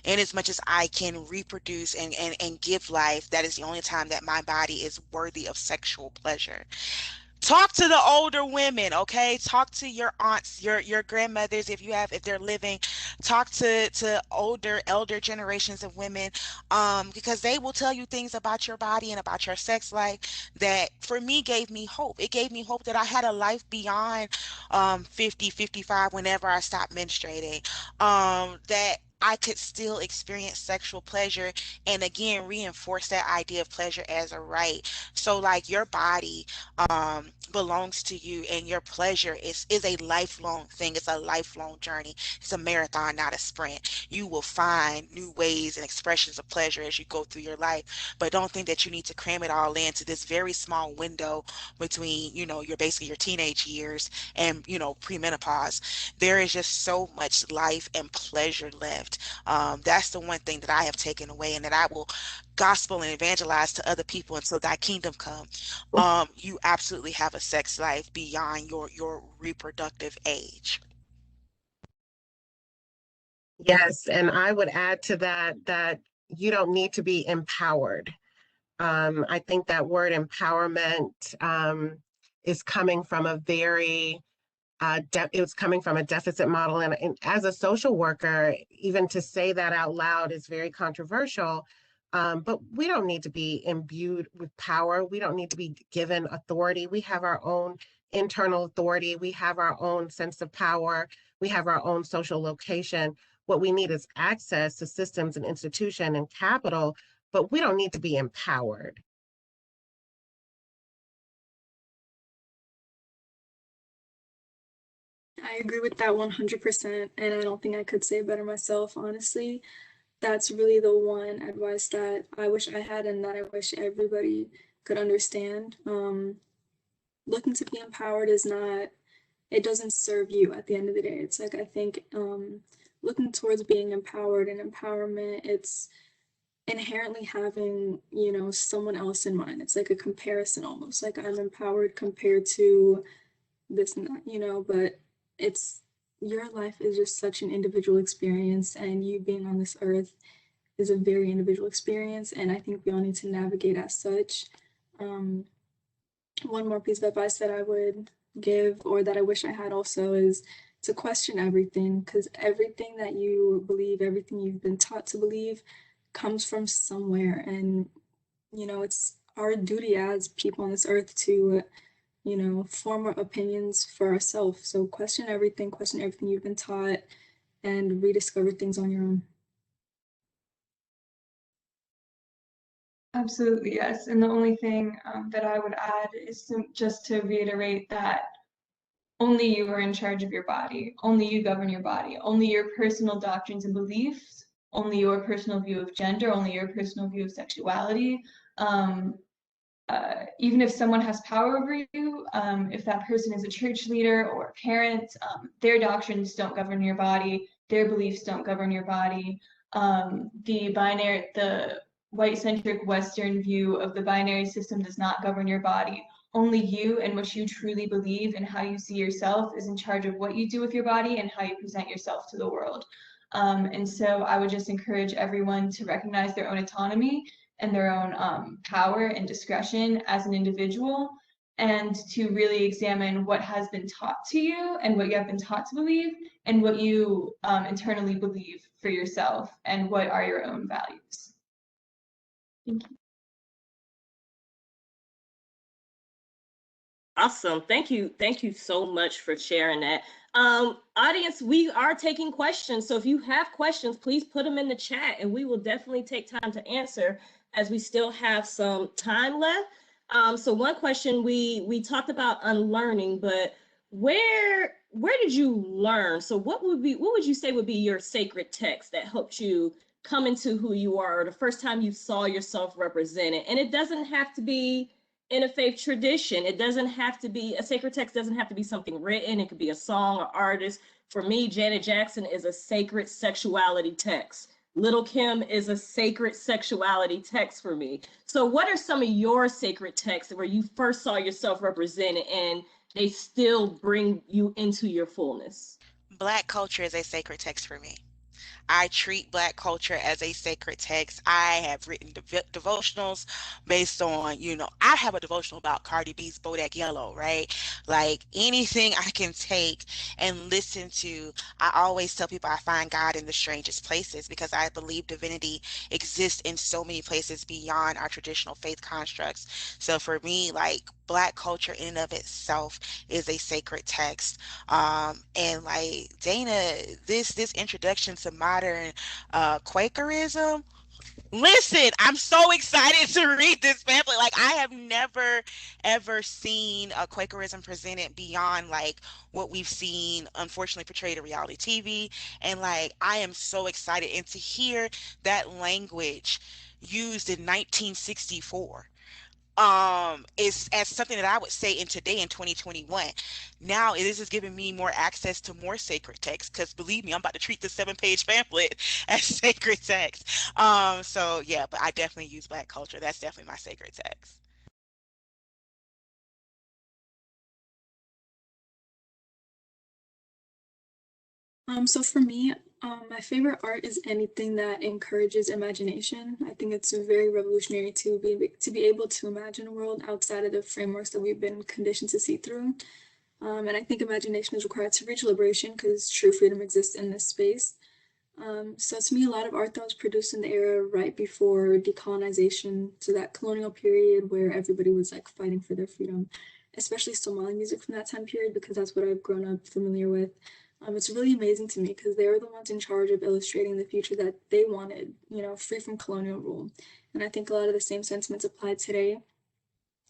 S4: In as much as I can reproduce and give life, that is the only time that my body is worthy of sexual pleasure. Talk to the older women, okay? Talk to your aunts, your grandmothers, if they're living. Talk to older, elder generations of women, because they will tell you things about your body and about your sex life that for me gave me hope. It gave me hope that I had a life beyond 50, 55 whenever I stopped menstruating. That I could still experience sexual pleasure, and again reinforce that idea of pleasure as a right. So like your body belongs to you, and your pleasure is a lifelong thing. It's a lifelong journey. It's a marathon, not a sprint. You will find new ways and expressions of pleasure as you go through your life, but don't think that you need to cram it all into this very small window between, your basically your teenage years and, premenopause. There is just so much life and pleasure left. That's the one thing that I have taken away, and that I will gospel and evangelize to other people until thy kingdom come. You absolutely have a sex life beyond your reproductive age.
S6: Yes, and I would add to that you don't need to be empowered. I think that word empowerment is coming from a very it was coming from a deficit model, and as a social worker, even to say that out loud is very controversial. But we don't need to be imbued with power. We don't need to be given authority. We have our own internal authority. We have our own sense of power. We have our own social location. What we need is access to systems and institution and capital, but we don't need to be empowered.
S5: I agree with that 100%, and I don't think I could say it better myself, honestly. That's really the one advice that I wish I had and that I wish everybody could understand. Looking to be empowered is not, it doesn't serve you at the end of the day. It's like, I think looking towards being empowered and empowerment, it's inherently having, someone else in mind. It's like a comparison almost, like I'm empowered compared to this and that, but it's, your life is just such an individual experience, and you being on this earth is a very individual experience, and I think we all need to navigate as such. One more piece of advice that I would give, or that I wish I had also, is to question everything, because everything that you believe, everything you've been taught to believe, comes from somewhere, and it's our duty as people on this earth to form our opinions for ourselves. So question everything you've been taught, and rediscover things on your own.
S7: Absolutely, yes. And the only thing that I would add is just to reiterate that only you are in charge of your body. Only you govern your body. Only your personal doctrines and beliefs. Only your personal view of gender. Only your personal view of sexuality. Even if someone has power over you, if that person is a church leader or a parent, their doctrines don't govern your body. Their beliefs don't govern your body. The white-centric Western view of the binary system does not govern your body. Only you and what you truly believe and how you see yourself is in charge of what you do with your body and how you present yourself to the world. And so I would just encourage everyone to recognize their own autonomy and their own power and discretion as an individual, and to really examine what has been taught to you and what you have been taught to believe, and what you internally believe for yourself, and what are your own values. Thank you.
S2: Awesome. Thank you. Thank you so much for sharing that. Audience, we are taking questions. So if you have questions, please put them in the chat, and we will definitely take time to answer, as we still have some time left. So one question, we talked about unlearning, but where did you learn? So what would you say would be your sacred text that helped you come into who you are, or the first time you saw yourself represented. And it doesn't have to be in a faith tradition. It doesn't have to be, a sacred text doesn't have to be something written. It could be a song or artist. For me, Janet Jackson is a sacred sexuality text. Little Kim is a sacred sexuality text for me. So what are some of your sacred texts where you first saw yourself represented and they still bring you into your fullness?
S4: Black culture is a sacred text for me. I treat Black culture as a sacred text. I have written devotionals based on, I have a devotional about Cardi B's Bodak Yellow, right? Like anything I can take and listen to. I always tell people I find God in the strangest places because I believe divinity exists in so many places beyond our traditional faith constructs. So for me, like Black culture in and of itself is a sacred text. And like Daena, this introduction to modern Quakerism. Listen, I'm so excited to read this pamphlet. Like I have never ever seen Quakerism presented beyond like what we've seen, unfortunately portrayed in reality TV. And like I am so excited, and to hear that language used in 1964 is as something that I would say in today in 2021. Now this is giving me more access to more sacred texts because believe me, I'm about to treat this 7-page pamphlet as sacred text. So yeah, but I definitely use Black culture. That's definitely my sacred text.
S5: So for me, my favorite art is anything that encourages imagination. I think it's very revolutionary to be able to imagine a world outside of the frameworks that we've been conditioned to see through. And I think imagination is required to reach liberation because true freedom exists in this space. So to me, a lot of art that was produced in the era right before decolonization, so that colonial period where everybody was like fighting for their freedom, especially Somali music from that time period, because that's what I've grown up familiar with. It's really amazing to me because they were the ones in charge of illustrating the future that they wanted, free from colonial rule. And I think a lot of the same sentiments apply today.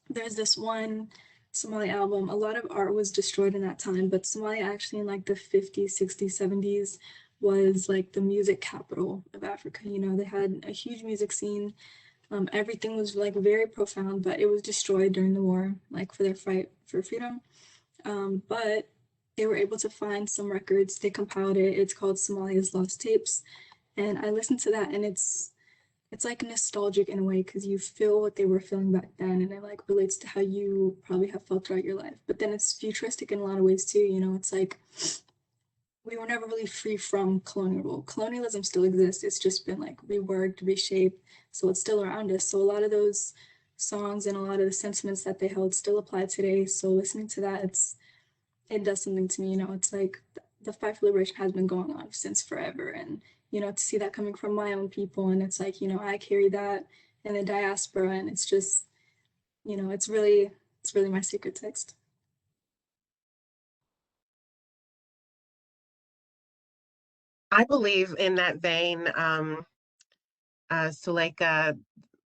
S5: There's this one Somali album, a lot of art was destroyed in that time, but Somalia actually in like the 50s, 60s, 70s was like the music capital of Africa. They had a huge music scene. Everything was like very profound, but it was destroyed during the war, like for their fight for freedom. But they were able to find some records. They compiled it. It's called Somalia's Lost Tapes. And I listened to that and it's like nostalgic in a way because you feel what they were feeling back then and it like relates to how you probably have felt throughout your life. But then it's futuristic in a lot of ways too. It's like we were never really free from colonial rule. Colonialism still exists. It's just been like reworked, reshaped. So it's still around us. So a lot of those songs and a lot of the sentiments that they held still apply today. So listening to that, it does something to me. It's like the fight for liberation has been going on since forever. And, to see that coming from my own people, and it's like, I carry that in the diaspora, and it's just, it's really my secret text.
S6: I believe in that vein, Sulekha,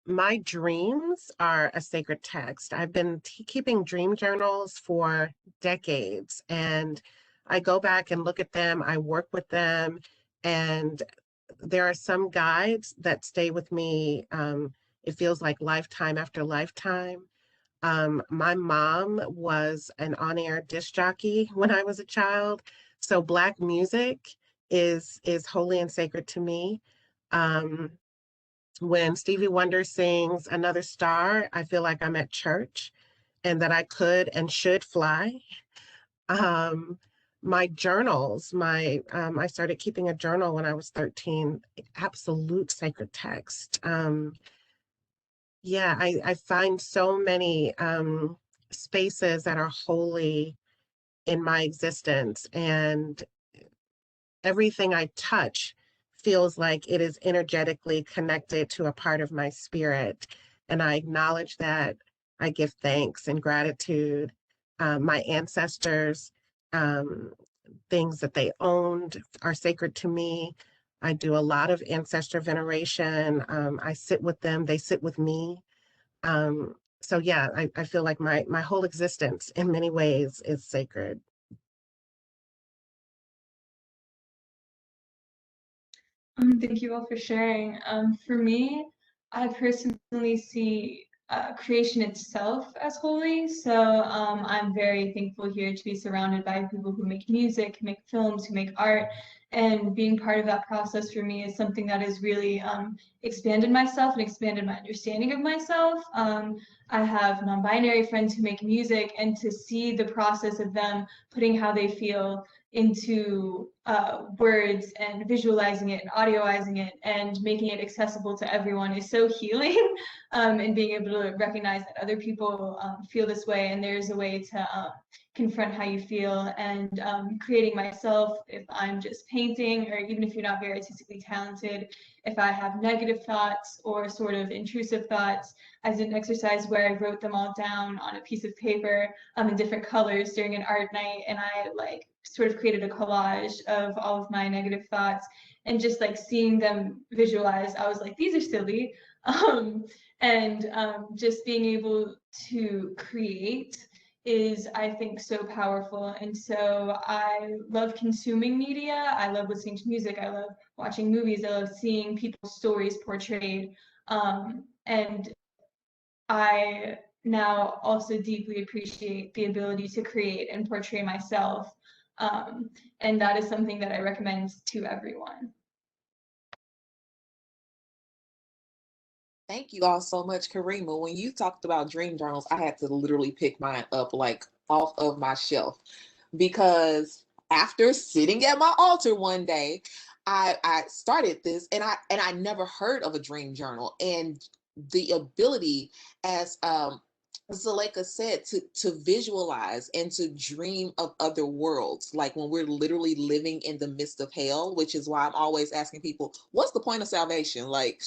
S6: my dreams are a sacred text. I've been keeping dream journals for decades, and I go back and look at them, I work with them, and there are some guides that stay with me. It feels like lifetime after lifetime. My mom was an on-air disc jockey when I was a child, so Black music is holy and sacred to me. When Stevie Wonder sings Another Star, I feel like I'm at church and that I could and should fly. Um, my journals, I started keeping a journal when I was 13, absolute sacred text. Yeah, I find so many spaces that are holy in my existence, and everything I touch feels like it is energetically connected to a part of my spirit. And I acknowledge that. I give thanks and gratitude. My ancestors, things that they owned are sacred to me. I do a lot of ancestor veneration. I sit with them, they sit with me. So yeah, I feel like my whole existence in many ways is sacred.
S7: Thank you all for sharing. For me, I personally see creation itself as holy. So I'm very thankful here to be surrounded by people who make music, who make films, who make art. And being part of that process for me is something that has really expanded myself and expanded my understanding of myself. I have non-binary friends who make music, and to see the process of them putting how they feel into words and visualizing it and audioizing it and making it accessible to everyone is so healing. And being able to recognize that other people feel this way, and there's a way to confront how you feel. And creating myself, if I'm just painting, or even if you're not very artistically talented, if I have negative thoughts or sort of intrusive thoughts, I did an exercise where I wrote them all down on a piece of paper in different colors during an art night, and I like sort of created a collage of all of my negative thoughts, and just like seeing them visualized, I was like, these are silly. And just being able to create is, I think, so powerful. And so I love consuming media. I love listening to music. I love watching movies. I love seeing people's stories portrayed. And I now also deeply appreciate the ability to create and portray myself. And that is something that I recommend to everyone.
S3: Thank you all so much, Karimah. When you talked about dream journals, I had to literally pick mine up like off of my shelf, because after sitting at my altar one day, I started this, and I never heard of a dream journal, and the ability, as Sulekha said, to visualize and to dream of other worlds, like when we're literally living in the midst of hell, which is why I'm always asking people, what's the point of salvation? Like,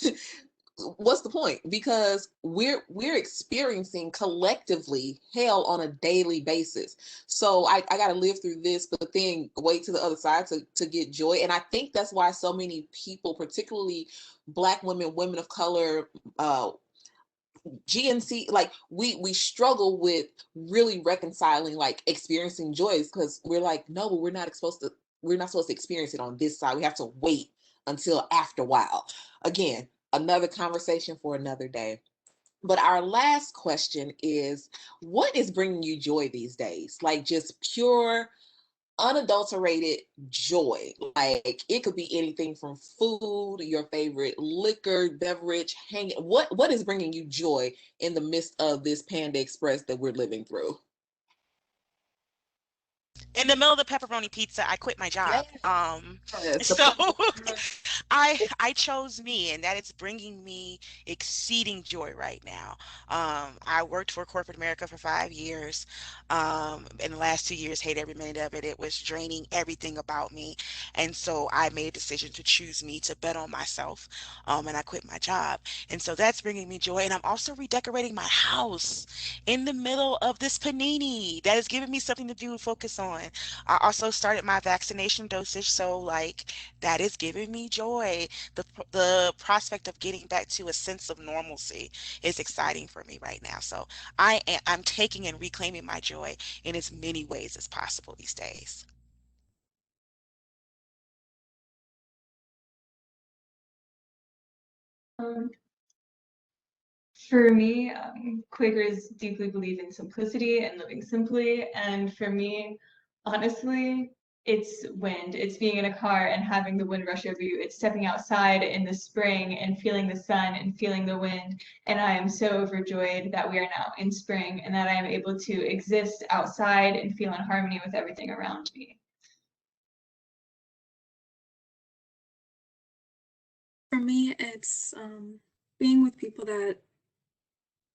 S3: what's the point? Because we're experiencing collectively hell on a daily basis. So I got to live through this, but then wait to the other side to get joy. And I think that's why so many people, particularly Black women, women of color, GNC, like we struggle with really reconciling like experiencing joys, because we're like, no, but we're not supposed to experience it on this side. We have to wait until after a while. Again, another conversation for another day. But our last question is, what is bringing you joy these days? Like just pure, unadulterated joy. Like it could be anything from food, your favorite liquor, beverage, hanging. What is bringing you joy in the midst of this Panda Express that we're living through?
S4: In the middle of the pepperoni pizza, I quit my job.
S3: Yes.
S4: So I chose me, and that is bringing me exceeding joy right now. I worked for corporate America for 5 years. In the last 2 years, hate every minute of it. It was draining everything about me, and so I made a decision to choose me, to bet on myself. And I quit my job, and so that's bringing me joy. And I'm also redecorating my house in the middle of this panini. That is giving me something to do and focus on. I also started my vaccination dosage, so like that is giving me joy. The prospect of getting back to a sense of normalcy is exciting for me right now. So I'm taking and reclaiming my joy in as many ways as possible these days.
S7: Um, For me, Quakers deeply believe in simplicity and living simply. And for me, honestly, it's wind. It's being in a car and having the wind rush over you. It's stepping outside in the spring and feeling the sun and feeling the wind. And I am so overjoyed that we are now in spring and that I am able to exist outside and feel in harmony with everything around me.
S5: For me, it's being with people that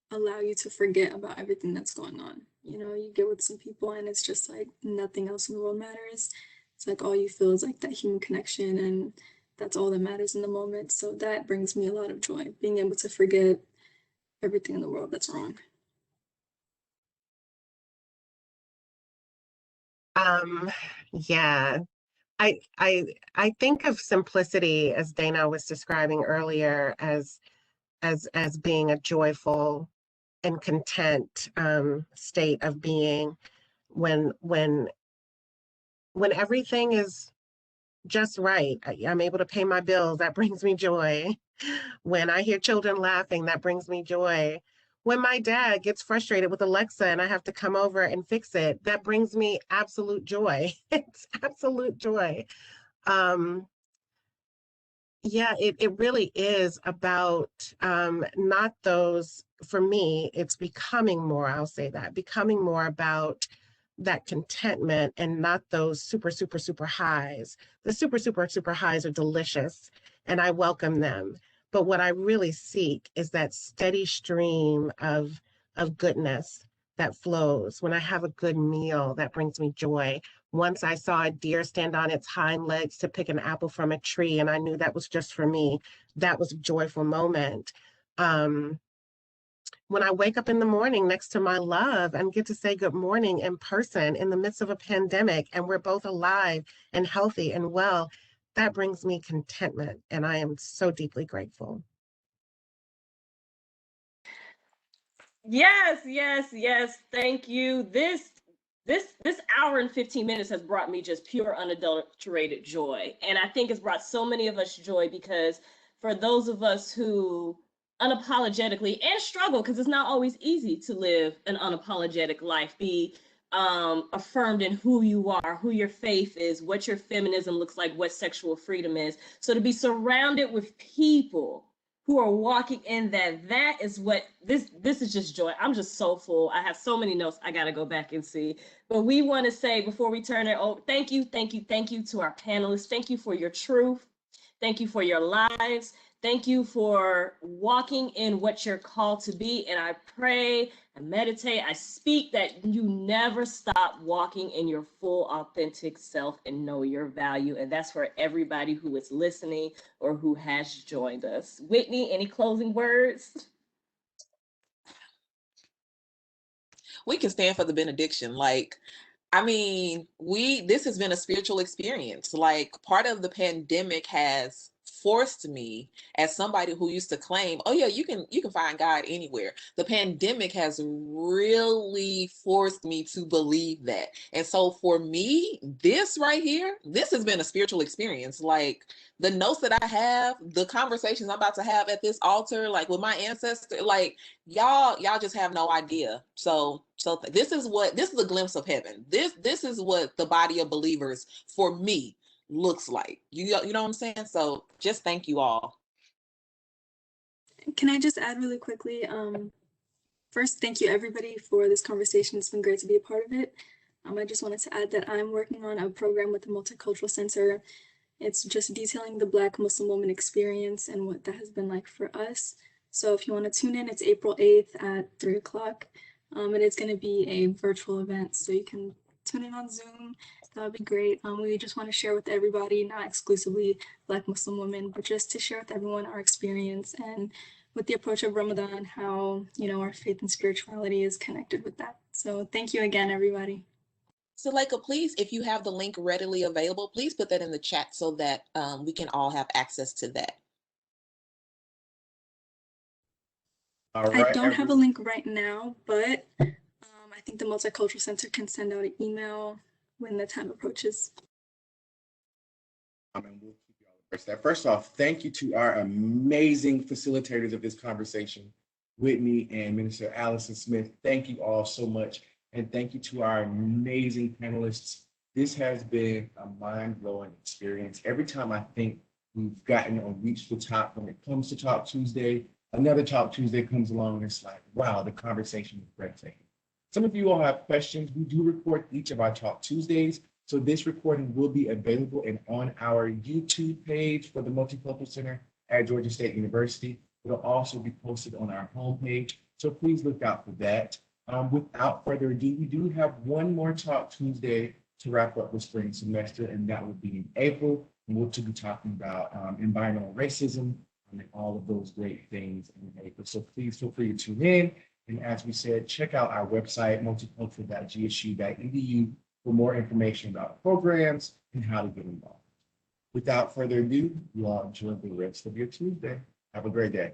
S5: allow you to forget about everything that's going on. You know, you get with some people and it's just like nothing else in the world matters. It's like all you feel is like that human connection, and that's all that matters in the moment. So that brings me a lot of joy, being able to forget everything in the world that's wrong.
S6: Um, yeah, I think of simplicity, as Daena was describing earlier, as being a joyful and content state of being when when everything is just right. I'm able to pay my bills. That brings me joy. When I hear children laughing, that brings me joy. When my dad gets frustrated with Alexa and I have to come over and fix it, that brings me absolute joy. It's absolute joy. Um, yeah, it really is about not those, for me, it's becoming more, I'll say that, becoming more about that contentment and not those super, super, super highs. The super, super, super highs are delicious and I welcome them. But what I really seek is that steady stream of goodness that flows. When I have a good meal, that brings me joy. Once I saw a deer stand on its hind legs to pick an apple from a tree, and I knew that was just for me. That was a joyful moment. Um, when I wake up in the morning next to my love and get to say good morning in person in the midst of a pandemic, and we're both alive and healthy and well, that brings me contentment. And I am so deeply grateful.
S2: Yes, yes, yes. Thank you. This hour and 15 minutes has brought me just pure unadulterated joy. And I think it's brought so many of us joy because for those of us who unapologetically and struggle, because it's not always easy to live an unapologetic life, be affirmed in who you are, who your faith is, what your feminism looks like, what sexual freedom is. So to be surrounded with people who are walking in that is what this is just joy. I'm just so full. I have so many notes I got to go back and see. But we want to say before we turn it over, thank you to our panelists. Thank you for your truth. Thank you for your lives. Thank you for walking in what you're called to be. And I pray, I meditate, I speak that you never stop walking in your full authentic self and know your value. And that's for everybody who is listening or who has joined us. Whitney, any closing words?
S3: We can stand for the benediction. Like, I mean, this has been a spiritual experience. Like, part of the pandemic has forced me, as somebody who used to claim, oh yeah, you can find God anywhere. The pandemic has really forced me to believe that. And so for me, this right here, this has been a spiritual experience. Like, the notes that I have, the conversations I'm about to have at this altar, like with my ancestors, like y'all just have no idea. So this is a glimpse of heaven. This is what the body of believers for me looks like. You know what I'm saying? So just thank you all.
S5: Can I just add really quickly? First, thank you everybody for this conversation. It's been great to be a part of it. I just wanted to add that I'm working on a program with the Multicultural Center. It's just detailing the Black Muslim woman experience and what that has been like for us. So if you want to tune in, it's April 8th at 3 o'clock. And it's going to be a virtual event, so you can tune in on Zoom. That would be great. We just want to share with everybody, not exclusively Black Muslim women, but just to share with everyone our experience and with the approach of Ramadan, how, our faith and spirituality is connected with that. So thank you again, everybody.
S3: Sulekha, please, if you have the link readily available, please put that in the chat so that we can all have access to that.
S1: All right,
S5: I don't have a link right now, but I think the Multicultural Center can send out an email when the time approaches.
S1: And we'll keep you all abreast of that. First off, thank you to our amazing facilitators of this conversation, Whitney and Minister Allyson Smith. Thank you all so much. And thank you to our amazing panelists. This has been a mind-blowing experience. Every time I think we've gotten or reached the top when it comes to Talk Tuesday, another Talk Tuesday comes along and it's like, wow, the conversation is breathtaking. Some of you all have questions. We do record each of our Talk Tuesdays. So this recording will be available and on our YouTube page for the Multicultural Center at Georgia State University. It'll also be posted on our homepage. So please look out for that. Without further ado, we do have one more Talk Tuesday to wrap up the spring semester, and that will be in April. And we'll be talking about environmental racism and all of those great things in April. So please feel free to tune in. And as we said, check out our website, multicultural.gsu.edu, for more information about programs and how to get involved. Without further ado, you all enjoy the rest of your Tuesday. Have a great day.